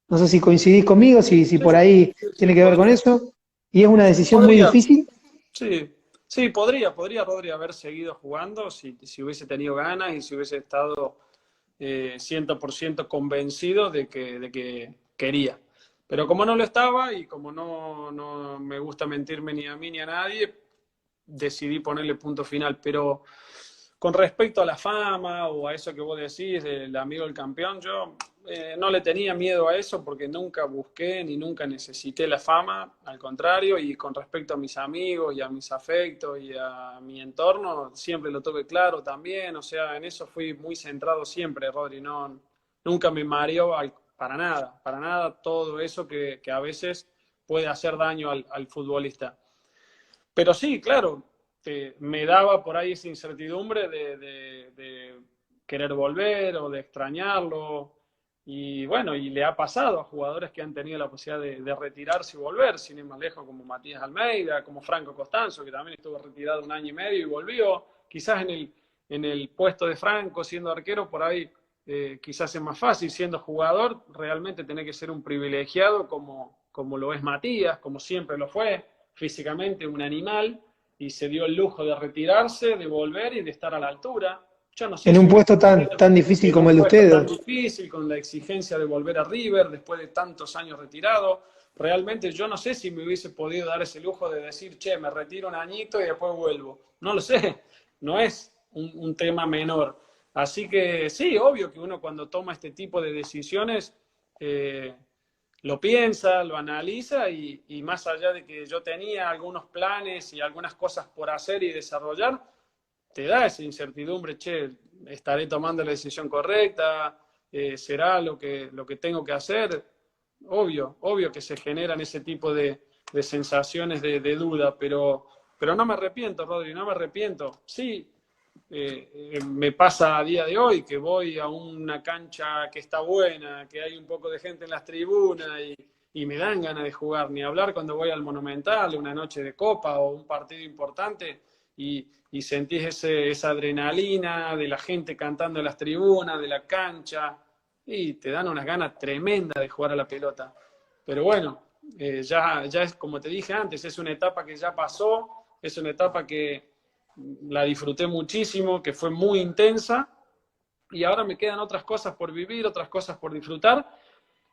No sé si coincidís conmigo, si Sí, por ahí sí, sí, tiene que ver con podría. eso. Y es una decisión muy Podría, difícil. sí. Sí, podría Rodri haber seguido jugando si hubiese tenido ganas y si hubiese estado 100% convencido de que quería. Pero como no lo estaba y como no me gusta mentirme ni a mí ni a nadie, decidí ponerle punto final. Pero con respecto a la fama o a eso que vos decís, del amigo del campeón, yo no le tenía miedo a eso porque nunca busqué ni nunca necesité la fama, al contrario, y con respecto a mis amigos y a mis afectos y a mi entorno, siempre lo tuve claro también, o sea, en eso fui muy centrado siempre, Rodri, no, nunca me mareó para nada todo eso que a veces puede hacer daño al futbolista. Pero sí, claro, me daba por ahí esa incertidumbre de querer volver o de extrañarlo. Y bueno, y le ha pasado a jugadores que han tenido la posibilidad de retirarse y volver, sin ir más lejos, como Matías Almeida, como Franco Costanzo, que también estuvo retirado 1 año y medio y volvió. Quizás en el puesto de Franco, siendo arquero, por ahí quizás es más fácil. Siendo jugador, realmente tiene que ser un privilegiado como lo es Matías, como siempre lo fue físicamente un animal y se dio el lujo de retirarse, de volver y de estar a la altura. Yo no sé En si un hubiese puesto tan, podido tan difícil en como un el de puesto tan ustedes. difícil, con la exigencia de volver a River después de tantos años retirado. Realmente yo no sé si me hubiese podido dar ese lujo de decir, che, me retiro 1 añito y después vuelvo. No lo sé, no es un tema menor. Así que sí, obvio que uno cuando toma este tipo de decisiones eh, lo piensa, lo analiza y más allá de que yo tenía algunos planes y algunas cosas por hacer y desarrollar, te da esa incertidumbre, che, estaré tomando la decisión correcta, será lo que tengo que hacer. Obvio que se generan ese tipo de sensaciones de duda, pero no me arrepiento, Rodri, no me arrepiento. Sí, me pasa a día de hoy que voy a una cancha que está buena, que hay un poco de gente en las tribunas y me dan ganas de jugar, ni hablar cuando voy al Monumental, una noche de copa o un partido importante y sentís esa adrenalina de la gente cantando en las tribunas, de la cancha, y te dan unas ganas tremendas de jugar a la pelota. Pero bueno, ya es como te dije antes, es una etapa que ya pasó, es una etapa que la disfruté muchísimo, que fue muy intensa, y ahora me quedan otras cosas por vivir, otras cosas por disfrutar,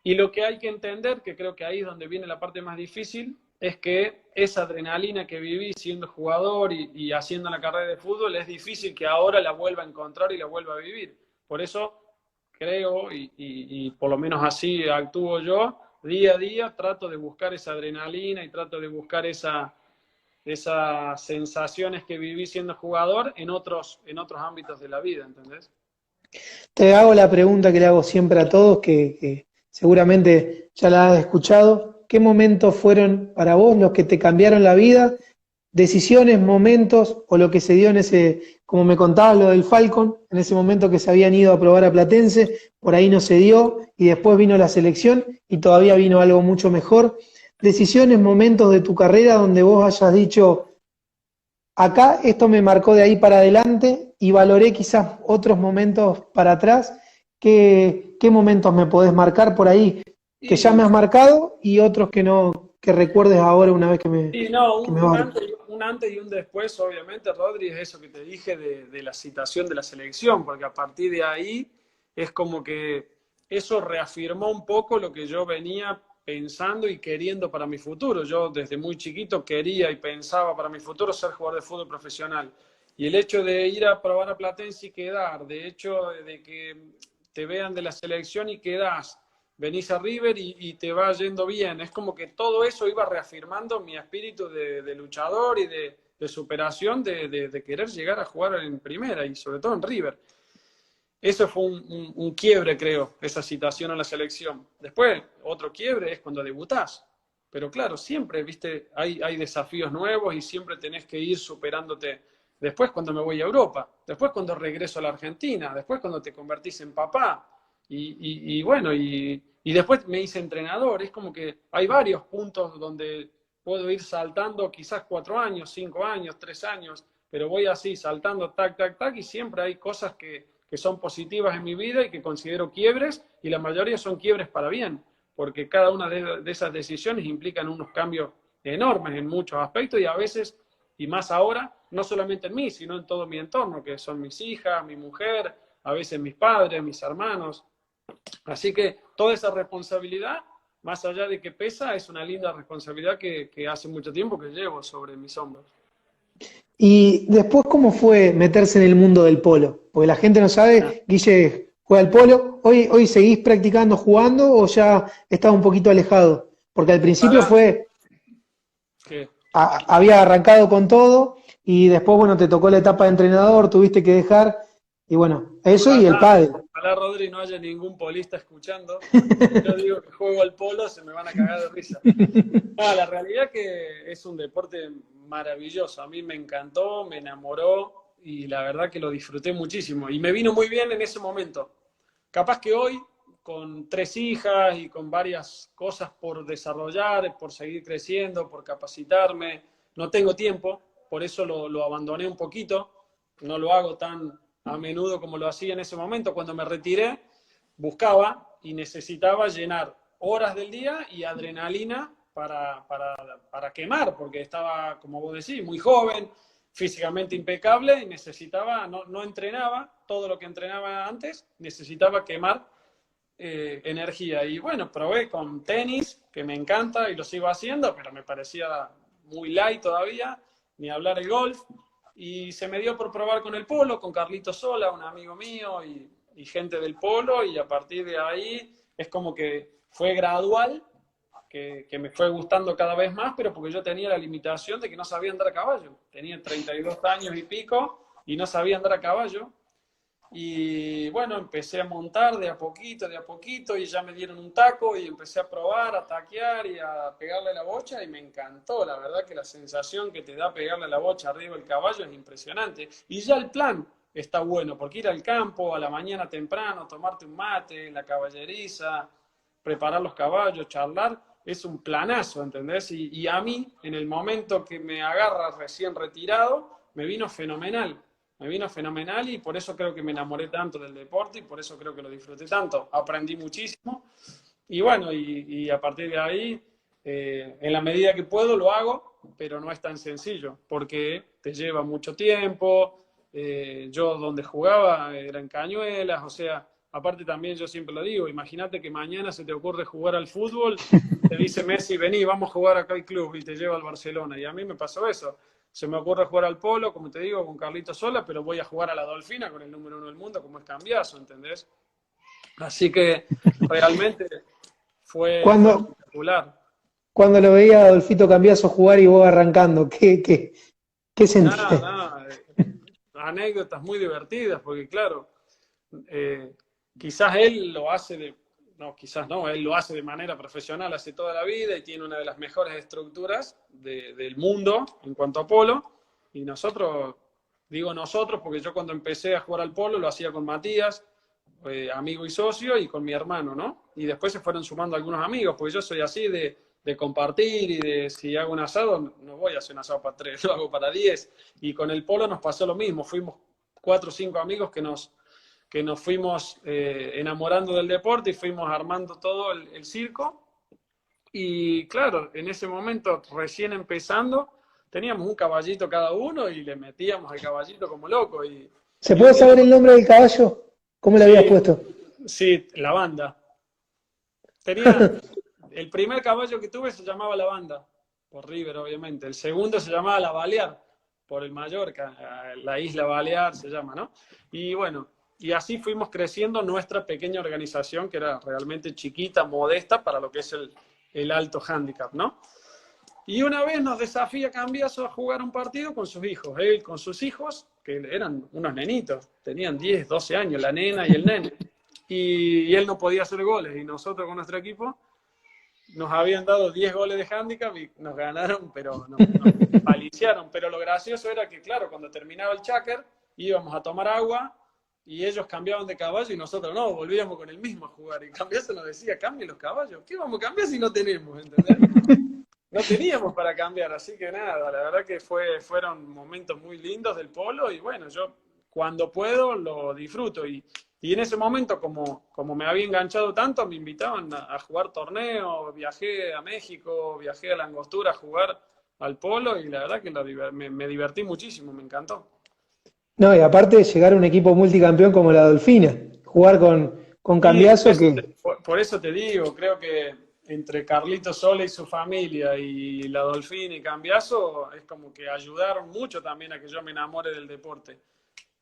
y lo que hay que entender, que creo que ahí es donde viene la parte más difícil, es que esa adrenalina que viví siendo jugador y haciendo la carrera de fútbol, es difícil que ahora la vuelva a encontrar y la vuelva a vivir. Por eso creo, y por lo menos así actúo yo, día a día trato de buscar esa adrenalina y trato de buscar esas sensaciones que viví siendo jugador en otros ámbitos de la vida, ¿entendés? Te hago la pregunta que le hago siempre a todos, que seguramente ya la has escuchado. ¿Qué momentos fueron para vos los que te cambiaron la vida? Decisiones, momentos o lo que se dio en ese, como me contabas lo del Falcon, en ese momento que se habían ido a probar a Platense, por ahí no se dio y después vino la selección y todavía vino algo mucho mejor. Decisiones, momentos de tu carrera donde vos hayas dicho, acá esto me marcó de ahí para adelante y valoré quizás otros momentos para atrás. ¿Qué momentos me podés marcar por ahí que ya me Y, has marcado y otros que no, que recuerdes ahora una vez que me, y no, que me un vaya? antes, un antes y un después, obviamente, Rodri, es eso que te dije de la citación de la selección, porque a partir de ahí es como que eso reafirmó un poco lo que yo venía pensando y queriendo para mi futuro. Yo desde muy chiquito quería y pensaba para mi futuro ser jugador de fútbol profesional. Y el hecho de ir a probar a Platense y quedar, de hecho de que te vean de la selección y quedás, venís a River y te va yendo bien. Es como que todo eso iba reafirmando mi espíritu de luchador y de superación, de querer llegar a jugar en primera y sobre todo en River. Eso fue un quiebre, creo, esa situación en la selección. Después, otro quiebre es cuando debutás. Pero claro, siempre, viste, hay desafíos nuevos y siempre tenés que ir superándote. Después cuando me voy a Europa, después cuando regreso a la Argentina, después cuando te convertís en papá. Y después me hice entrenador. Es como que hay varios puntos donde puedo ir saltando quizás 4 años, 5 años, 3 años, pero voy así, saltando, tac, tac, tac, y siempre hay cosas que son positivas en mi vida y que considero quiebres, y la mayoría son quiebres para bien, porque cada una de esas decisiones implican unos cambios enormes en muchos aspectos y a veces, y más ahora, no solamente en mí, sino en todo mi entorno, que son mis hijas, mi mujer, a veces mis padres, mis hermanos. Así que toda esa responsabilidad, más allá de que pesa, es una linda responsabilidad que hace mucho tiempo que llevo sobre mis hombros. Y después, ¿cómo fue meterse en el mundo del polo? Porque la gente no Ah, sabe, Guille juega al polo. ¿Hoy seguís practicando, jugando o ya estás un poquito alejado? Porque al principio Pará, fue, que había arrancado con todo y después, bueno, te tocó la etapa de entrenador, tuviste que dejar y bueno, eso y el pádel. ojalá, Rodri, no haya ningún polista escuchando. Yo digo que juego al polo, se me van a cagar de risa. Ah, la realidad que es un deporte maravilloso. A mí me encantó, me enamoró y la verdad que lo disfruté muchísimo. Y me vino muy bien en ese momento. Capaz que hoy, con 3 hijas y con varias cosas por desarrollar, por seguir creciendo, por capacitarme, no tengo tiempo, por eso lo abandoné un poquito. No lo hago tan a menudo como lo hacía en ese momento. Cuando me retiré, buscaba y necesitaba llenar horas del día y adrenalina para quemar, porque estaba, como vos decís, muy joven, físicamente impecable y necesitaba, no entrenaba todo lo que entrenaba antes, necesitaba quemar energía. Y bueno, probé con tenis, que me encanta y lo sigo haciendo, pero me parecía muy light todavía, ni hablar el golf. Y se me dio por probar con el polo, con Carlito Sola, un amigo mío y gente del polo, y a partir de ahí es como que fue gradual, que me fue gustando cada vez más, pero porque yo tenía la limitación de que no sabía andar a caballo. Tenía 32 años y pico y no sabía andar a caballo. Y bueno, empecé a montar de a poquito, y ya me dieron un taco y empecé a probar, a taquear y a pegarle la bocha y me encantó. La verdad que la sensación que te da pegarle la bocha arriba del caballo es impresionante. Y ya el plan está bueno, porque ir al campo a la mañana temprano, tomarte un mate, la caballeriza, preparar los caballos, charlar, es un planazo, ¿entendés? Y a mí, en el momento que me agarra recién retirado, me vino fenomenal. Me vino fenomenal y por eso creo que me enamoré tanto del deporte y por eso creo que lo disfruté tanto. Aprendí muchísimo y bueno, y a partir de ahí, en la medida que puedo lo hago, pero no es tan sencillo porque te lleva mucho tiempo. Yo donde jugaba era en Cañuelas, o sea, aparte también yo siempre lo digo, imagínate que mañana se te ocurre jugar al fútbol, te dice Messi, vení, vamos a jugar acá al club y te lleva al Barcelona. Y a mí me pasó eso. Se me ocurre jugar al polo, como te digo, con Carlito Sola, pero voy a jugar a la Dolfina con el número 1 del mundo, como es Cambiazo, ¿entendés? Así que realmente fue Cuando, espectacular. cuando lo veía a Adolfito Cambiaso jugar y vos arrancando, ¿qué Nada, sentías? nada, anécdotas muy divertidas, porque claro, eh, quizás él lo hace no, quizás no, él lo hace de manera profesional hace toda la vida y tiene una de las mejores estructuras del mundo en cuanto a polo. Y nosotros, digo nosotros, porque yo cuando empecé a jugar al polo lo hacía con Matías, amigo y socio, y con mi hermano, ¿no? Y después se fueron sumando algunos amigos, porque yo soy así de compartir y de si hago un asado, no voy a hacer un asado para 3, lo hago para 10. Y con el polo nos pasó lo mismo, fuimos 4 o 5 amigos que nos fuimos enamorando del deporte y fuimos armando todo el circo. Y claro, en ese momento, recién empezando, teníamos un caballito cada uno y le metíamos al caballito como loco. ¿Se Y puede un día, saber el nombre del caballo? ¿Cómo le habías sí, puesto? sí, la banda. Tenía, el primer caballo que tuve se llamaba La Banda, por River, obviamente. El segundo se llamaba La Balear, por el Mallorca, la isla Balear se llama, ¿no? Y bueno, y así fuimos creciendo nuestra pequeña organización, que era realmente chiquita, modesta, para lo que es el alto handicap, ¿no? Y una vez nos desafía Cambiaso a jugar un partido con sus hijos, él con sus hijos, que eran unos nenitos, tenían 10, 12 años, la nena y el nene, y él no podía hacer goles, y nosotros con nuestro equipo nos habían dado 10 goles de handicap y nos ganaron, pero nos paliciaron. Pero lo gracioso era que, claro, cuando terminaba el cháquer, íbamos a tomar agua y ellos cambiaban de caballo y nosotros no, volvíamos con el mismo a jugar. Y Cambiaso nos decía, cambien los caballos. ¿Qué vamos a cambiar si no tenemos? ¿Entendés? No teníamos para cambiar, así que nada, la verdad que fueron momentos muy lindos del polo y bueno, yo cuando puedo lo disfruto y en ese momento, como me había enganchado tanto, me invitaban a jugar torneos, viajé a México, viajé a la Angostura a jugar al polo y la verdad que me divertí muchísimo, me encantó. No, y aparte de llegar a un equipo multicampeón como la Dolfina, jugar con Y Cambiaso que... por eso te digo, creo que entre Carlito Sola y su familia y la Dolfina y Cambiaso es como que ayudaron mucho también a que yo me enamore del deporte.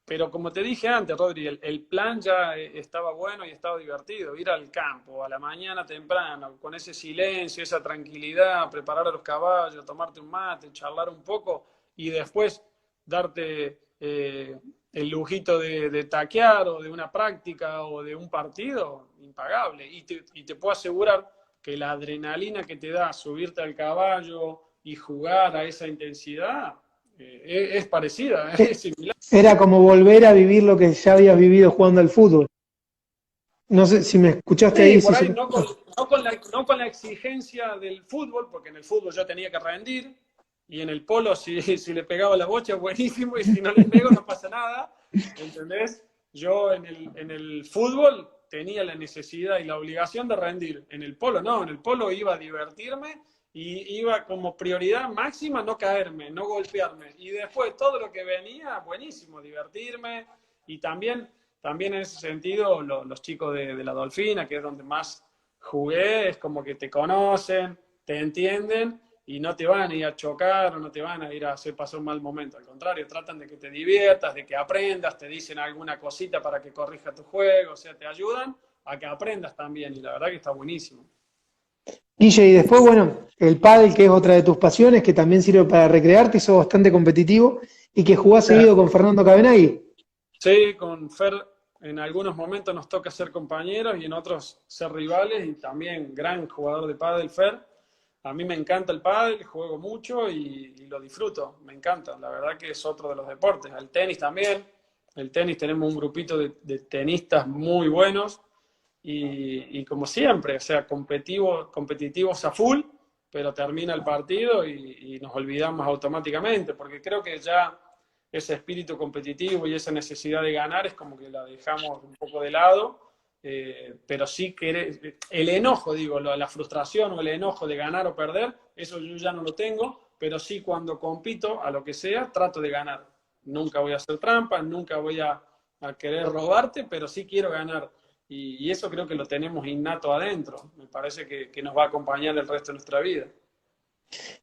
Pero como te dije antes, Rodri, el plan ya estaba bueno y estaba divertido. Ir al campo a la mañana temprano, con ese silencio, esa tranquilidad, preparar a los caballos, tomarte un mate, charlar un poco y después darte el lujito de taquear o de una práctica o de un partido, impagable. Y te puedo asegurar que la adrenalina que te da subirte al caballo y jugar a esa intensidad es parecida, es similar. Era como volver a vivir lo que ya habías vivido jugando al fútbol. No sé si me escuchaste Sí, ahí. por Si ahí se... no con la exigencia del fútbol, porque en el fútbol yo tenía que rendir, y en el polo si le pegaba la bocha, buenísimo, y si no le pego no pasa nada, ¿entendés? Yo en el fútbol tenía la necesidad y la obligación de rendir. En el polo no, en el polo iba a divertirme y iba como prioridad máxima no caerme, no golpearme. Y después todo lo que venía, buenísimo, divertirme y también en ese sentido, los chicos de la Dolfina, que es donde más jugué, es como que te conocen, te entienden y no te van a ir a chocar o no te van a ir a hacer pasar un mal momento. Al contrario, tratan de que te diviertas, de que aprendas, te dicen alguna cosita para que corrija tu juego, o sea, te ayudan a que aprendas también y la verdad que está buenísimo. Guille, y después, bueno, el pádel, que es otra de tus pasiones, que también sirve para recrearte y sos bastante competitivo, y que jugás seguido con Fernando Cabenagui. Sí, con Fer en algunos momentos nos toca ser compañeros y en otros ser rivales y también gran jugador de pádel Fer. A mí me encanta el pádel, juego mucho y lo disfruto, me encanta. La verdad que es otro de los deportes. El tenis también. El tenis tenemos un grupito de tenistas muy buenos y como siempre, o sea, competitivos a full, pero termina el partido y nos olvidamos automáticamente, porque creo que ya ese espíritu competitivo y esa necesidad de ganar es como que la dejamos un poco de lado, pero sí que el enojo, digo, la frustración o el enojo de ganar o perder, eso yo ya no lo tengo, pero sí cuando compito a lo que sea, trato de ganar. Nunca voy a hacer trampa, nunca voy a querer robarte, pero sí quiero ganar. Y eso creo que lo tenemos innato adentro. Me parece que nos va a acompañar el resto de nuestra vida.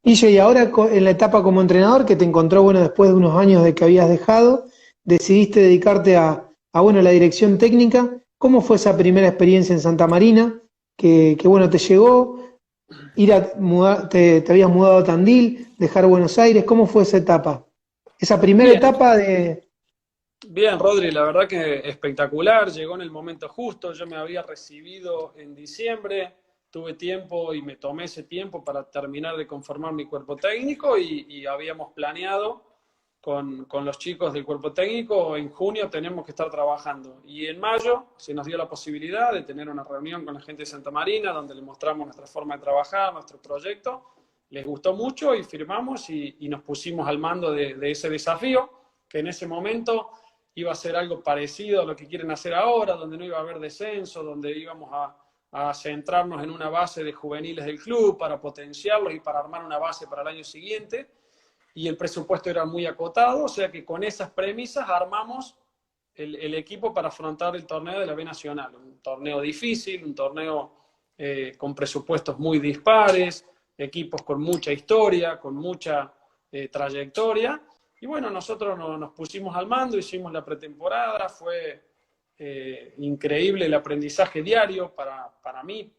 Guille, y ahora en la etapa como entrenador, que te encontró, bueno, después de unos años de que habías dejado, decidiste dedicarte bueno, la dirección técnica. ¿Cómo fue esa primera experiencia en Santa Marina? Que bueno, te llegó, te habías mudado a Tandil, dejar Buenos Aires. ¿Cómo fue esa etapa? Esa primera Bien, etapa de... bien, Rodri, la verdad que espectacular, llegó en el momento justo, yo me había recibido en diciembre, tuve tiempo y me tomé ese tiempo para terminar de conformar mi cuerpo técnico y habíamos planeado con los chicos del cuerpo técnico, en junio tenemos que estar trabajando. Y en mayo se nos dio la posibilidad de tener una reunión con la gente de Santa Marina, donde le mostramos nuestra forma de trabajar, nuestro proyecto. Les gustó mucho y firmamos y nos pusimos al mando de ese desafío, que en ese momento iba a ser algo parecido a lo que quieren hacer ahora, donde no iba a haber descenso, donde íbamos a centrarnos en una base de juveniles del club para potenciarlos y para armar una base para el año siguiente. Y el presupuesto era muy acotado, o sea que con esas premisas armamos el equipo para afrontar el torneo de la B Nacional. Un torneo difícil, un torneo con presupuestos muy dispares, equipos con mucha historia, con mucha trayectoria. Y bueno, nosotros nos pusimos al mando, hicimos la pretemporada, fue increíble el aprendizaje diario para mí,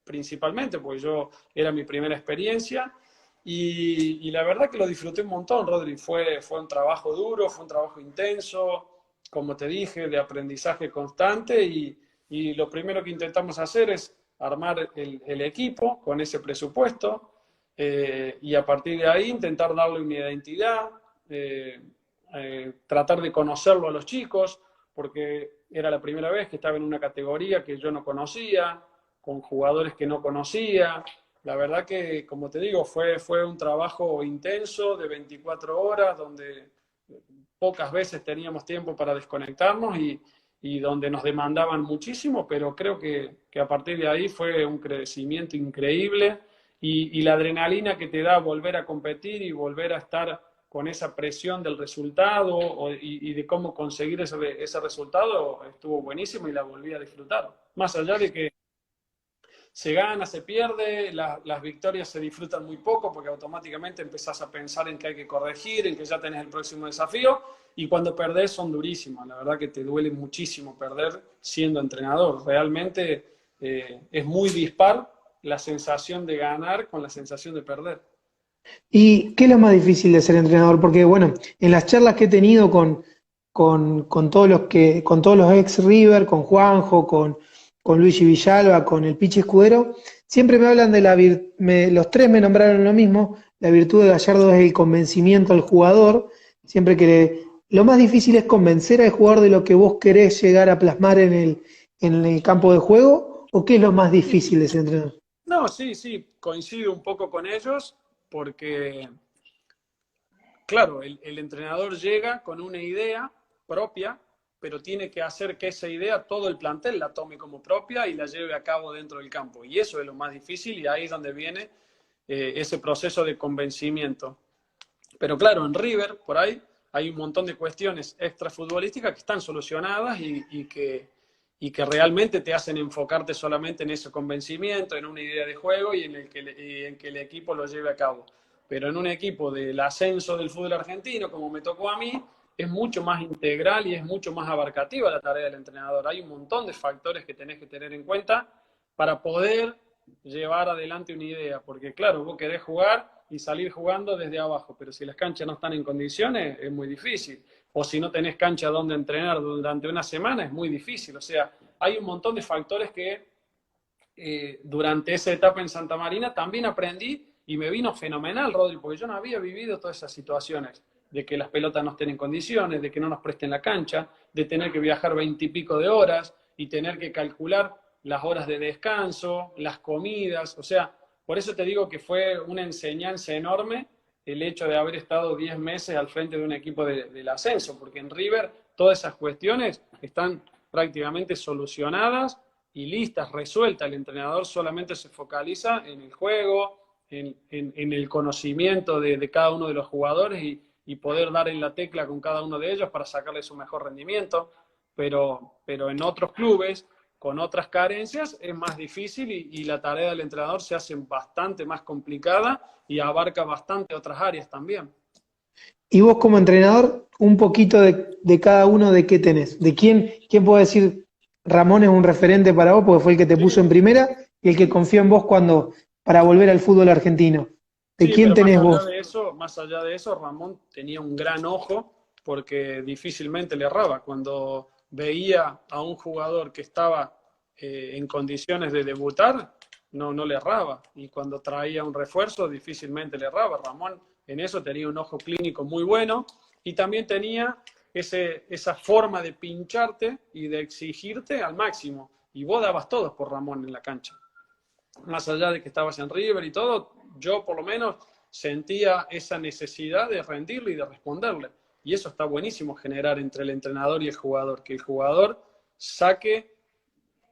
principalmente, porque yo era mi primera experiencia. Y la verdad que lo disfruté un montón, Rodri. Fue un trabajo duro, fue un trabajo intenso, como te dije, de aprendizaje constante. Y lo primero que intentamos hacer es armar el equipo con ese presupuesto y a partir de ahí intentar darle una identidad, eh, tratar de conocerlo a los chicos, porque era la primera vez que estaba en una categoría que yo no conocía, con jugadores que no conocía. La verdad que, como te digo, fue un trabajo intenso de 24 horas, donde pocas veces teníamos tiempo para desconectarnos y donde nos demandaban muchísimo, pero creo que a partir de ahí fue un crecimiento increíble y la adrenalina que te da volver a competir y volver a estar con esa presión del resultado y de cómo conseguir ese resultado estuvo buenísimo y la volví a disfrutar. Más allá de que se gana, se pierde, las victorias se disfrutan muy poco porque automáticamente empezás a pensar en que hay que corregir, en que ya tenés el próximo desafío y cuando perdés son durísimas. La verdad que te duele muchísimo perder siendo entrenador. Realmente es muy dispar la sensación de ganar con la sensación de perder. ¿Y qué es lo más difícil de ser entrenador? Porque, bueno, en las charlas que he tenido con todos con todos los ex River, con Juanjo, con Luigi Villalba, con el Pichi Escudero, siempre me hablan de los tres me nombraron lo mismo, la virtud de Gallardo es el convencimiento al jugador, siempre que lo más difícil es convencer al jugador de lo que vos querés llegar a plasmar en el campo de juego, ¿o qué es lo más difícil de ser entrenador? No, sí, sí, coincido un poco con ellos porque claro, el entrenador llega con una idea propia, pero tiene que hacer que esa idea todo el plantel la tome como propia y la lleve a cabo dentro del campo. Y eso es lo más difícil y ahí es donde viene ese proceso de convencimiento. Pero claro, en River, por ahí, hay un montón de cuestiones extrafutbolísticas que están solucionadas y que realmente te hacen enfocarte solamente en ese convencimiento, en una idea de juego y en que el equipo lo lleve a cabo. Pero en un equipo del ascenso del fútbol argentino, como me tocó a mí, es mucho más integral y es mucho más abarcativa la tarea del entrenador. Hay un montón de factores que tenés que tener en cuenta para poder llevar adelante una idea, porque claro, vos querés jugar y salir jugando desde abajo, pero si las canchas no están en condiciones es muy difícil, o si no tenés cancha donde entrenar durante una semana es muy difícil, o sea, hay un montón de factores que durante esa etapa en Santa Marina también aprendí y me vino fenomenal, Rodri, porque yo no había vivido todas esas situaciones de que las pelotas no estén en condiciones, de que no nos presten la cancha, de tener que viajar 20 y pico de horas y tener que calcular las horas de descanso, las comidas, o sea, por eso te digo que fue una enseñanza enorme el hecho de haber estado 10 meses al frente de un equipo del ascenso, porque en River todas esas cuestiones están prácticamente solucionadas y listas, resueltas. El entrenador solamente se focaliza en el juego, en el conocimiento de cada uno de los jugadores y poder dar en la tecla con cada uno de ellos para sacarle su mejor rendimiento. Pero en otros clubes, con otras carencias, es más difícil y la tarea del entrenador se hace bastante más complicada y abarca bastante otras áreas también. Y vos como entrenador, un poquito de cada uno de qué tenés. ¿De quién puede decir Ramón es un referente para vos porque fue el que te puso en Sí, primera y el que confió en vos para volver al fútbol argentino? ¿De sí, quién pero tenés vos? más allá de eso, Ramón tenía un gran ojo porque difícilmente le erraba. Cuando veía a un jugador que estaba en condiciones de debutar, no le erraba. Y cuando traía un refuerzo, difícilmente le erraba. Ramón en eso tenía un ojo clínico muy bueno y también tenía esa forma de pincharte y de exigirte al máximo. Y vos dabas todos por Ramón en la cancha. Más allá de que estabas en River y todo, yo por lo menos sentía esa necesidad de rendirle y de responderle. Y eso está buenísimo generar entre el entrenador y el jugador, que el jugador saque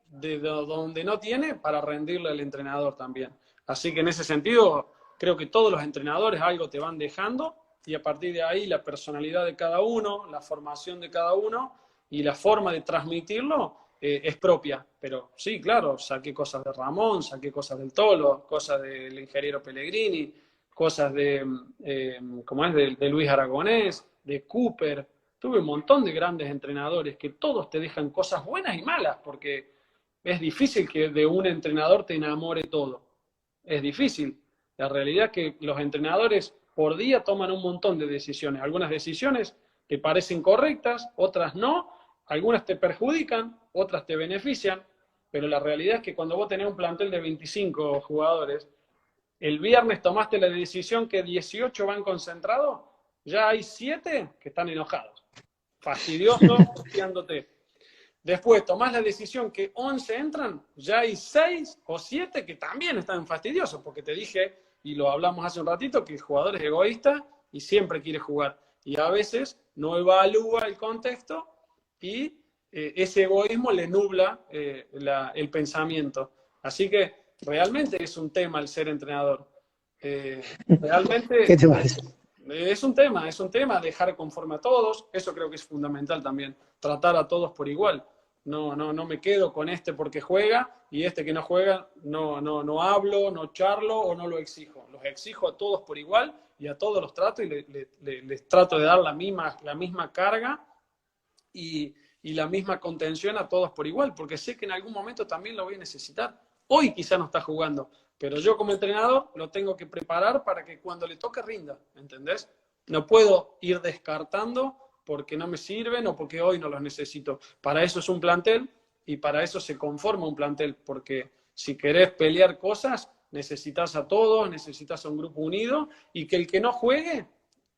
de donde no tiene para rendirle al entrenador también. Así que en ese sentido, creo que todos los entrenadores algo te van dejando y a partir de ahí la personalidad de cada uno, la formación de cada uno y la forma de transmitirlo es propia. Pero sí, claro, saqué cosas de Ramón, saqué cosas del Tolo, cosas del ingeniero Pellegrini, cosas de, ¿cómo es? De Luis Aragonés, de Cooper. tuve un montón de grandes entrenadores que todos te dejan cosas buenas y malas, porque es difícil que de un entrenador te enamore todo. Es difícil. La realidad es que los entrenadores por día toman un montón de decisiones. Algunas decisiones te parecen correctas, otras no. Algunas te perjudican, otras te benefician. Pero la realidad es que cuando vos tenés un plantel de 25 jugadores, el viernes tomaste la decisión que 18 van concentrados, ya hay 7 que están enojados, fastidiosos, hostiándote. Después tomás la decisión que 11 entran, ya hay 6 o 7 que también están fastidiosos, porque te dije, y lo hablamos hace un ratito, que el jugador es egoísta y siempre quiere jugar. Y a veces no evalúa el contexto y ese egoísmo le nubla el pensamiento. Así que realmente es un tema el ser entrenador. Realmente ¿Qué te parece? es un tema dejar conforme a todos. Eso creo que es fundamental también, tratar a todos por igual. No me quedo con este porque juega y este que no juega no hablo, no charlo o no lo exijo. Los exijo a todos por igual y a todos los trato y les trato de dar la misma carga y la misma contención a todos por igual, porque sé que en algún momento también lo voy a necesitar. Hoy quizá no está jugando, pero yo como entrenador lo tengo que preparar para que cuando le toque rinda, ¿entendés? No puedo ir descartando porque no me sirven o porque hoy no los necesito. Para eso es un plantel y para eso se conforma un plantel, porque si querés pelear cosas, necesitas a todos, necesitas a un grupo unido y que el que no juegue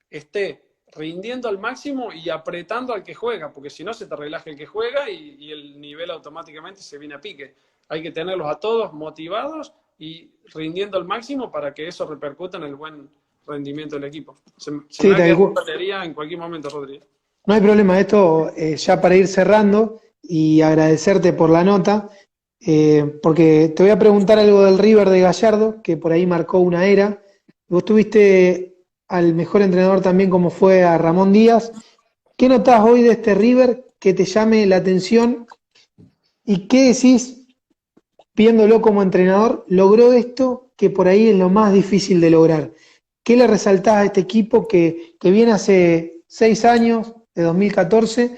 esté rindiendo al máximo y apretando al que juega, porque si no se te relaja el que juega y el nivel automáticamente se viene a pique. Hay que tenerlos a todos motivados y rindiendo al máximo para que eso repercuta en el buen rendimiento del equipo. Se Sí, me ha quedado batería en cualquier momento, Rodri. no hay problema, esto ya para ir cerrando y agradecerte por la nota, porque te voy a preguntar algo del River de Gallardo, que por ahí marcó una era. Vos tuviste al mejor entrenador también como fue a Ramón Díaz. ¿Qué notás hoy de este River que te llame la atención? ¿Y qué decís, viéndolo como entrenador, logró esto que por ahí es lo más difícil de lograr? ¿Qué le resaltás a este equipo que viene hace 6 años, de 2014,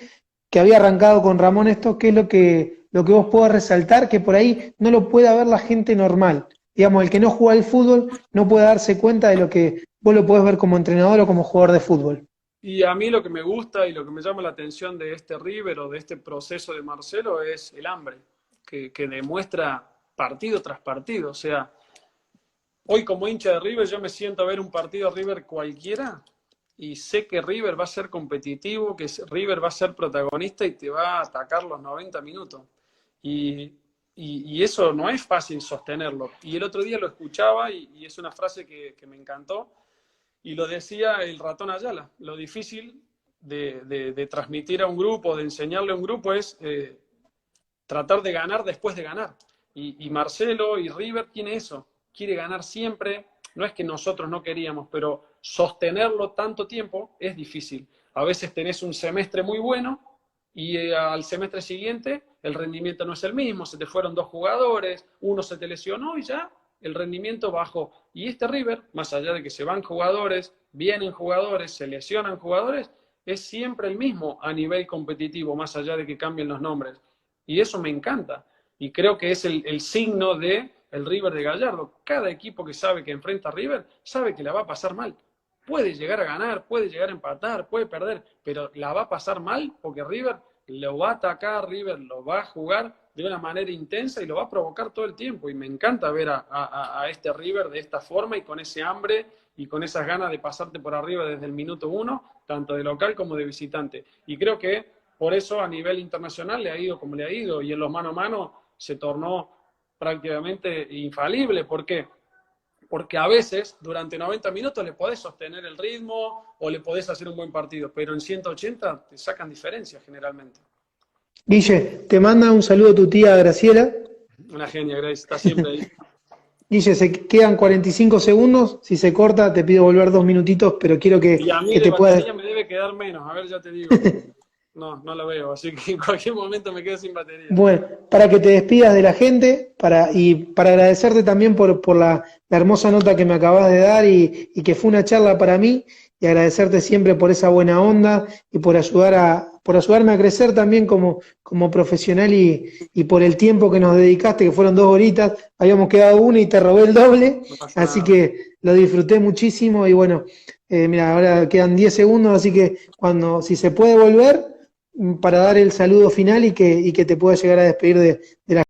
que había arrancado con Ramón esto? ¿Qué es lo que vos podés resaltar que por ahí no lo puede ver la gente normal? Digamos, el que no juega al fútbol no puede darse cuenta de lo que vos lo podés ver como entrenador o como jugador de fútbol. Y a mí lo que me gusta y lo que me llama la atención de este River o de este proceso de Marcelo es el hambre, que demuestra partido tras partido. O sea, hoy como hincha de River yo me siento a ver un partido River cualquiera y sé que River va a ser competitivo, que River va a ser protagonista y te va a atacar los 90 minutos. Y eso no es fácil sostenerlo. Y el otro día lo escuchaba y es una frase que me encantó y lo decía el ratón Ayala. Lo difícil de transmitir a un grupo, de enseñarle a un grupo es tratar de ganar después de ganar. Y Marcelo y River tiene eso. Quiere ganar siempre. No es que nosotros no queríamos, pero sostenerlo tanto tiempo es difícil. A veces tenés un semestre muy bueno y al semestre siguiente el rendimiento no es el mismo, se te fueron 2 jugadores, uno se te lesionó y ya el rendimiento bajó. Y este River, más allá de que se van jugadores, vienen jugadores, se lesionan jugadores, es siempre el mismo a nivel competitivo, más allá de que cambien los nombres. Y eso me encanta. Y creo que es el signo de el River de Gallardo. Cada equipo que sabe que enfrenta a River sabe que la va a pasar mal. Puede llegar a ganar, puede llegar a empatar, puede perder, pero la va a pasar mal porque River lo va a atacar, River lo va a jugar de una manera intensa y lo va a provocar todo el tiempo. Y me encanta ver a este River de esta forma y con ese hambre y con esas ganas de pasarte por arriba desde el minuto 1, tanto de local como de visitante. Y creo que por eso a nivel internacional le ha ido como le ha ido y en los mano a mano se tornó prácticamente infalible. ¿Por qué? Porque a veces durante 90 minutos le podés sostener el ritmo o le podés hacer un buen partido, pero en 180 te sacan diferencias generalmente. Guille, te manda un saludo tu tía Graciela. Una genia, Grace, está siempre ahí. Guille, se quedan 45 segundos, si se corta te pido volver 2 minutitos, pero quiero que, y a mí que de te puedas... batería me debe quedar menos, a ver, ya te digo. No la veo, así que en cualquier momento me quedo sin batería. Bueno, para que te despidas de la gente y para agradecerte también por la hermosa nota que me acabas de dar y que fue una charla para mí y agradecerte siempre por esa buena onda y por ayudarme a crecer también como profesional y por el tiempo que nos dedicaste, que fueron 2 horitas, habíamos quedado una y te robé el doble, No pasa así nada. que lo disfruté muchísimo y bueno, mira, ahora quedan 10 segundos, así que si se puede volver, para dar el saludo final y que te pueda llegar a despedir de la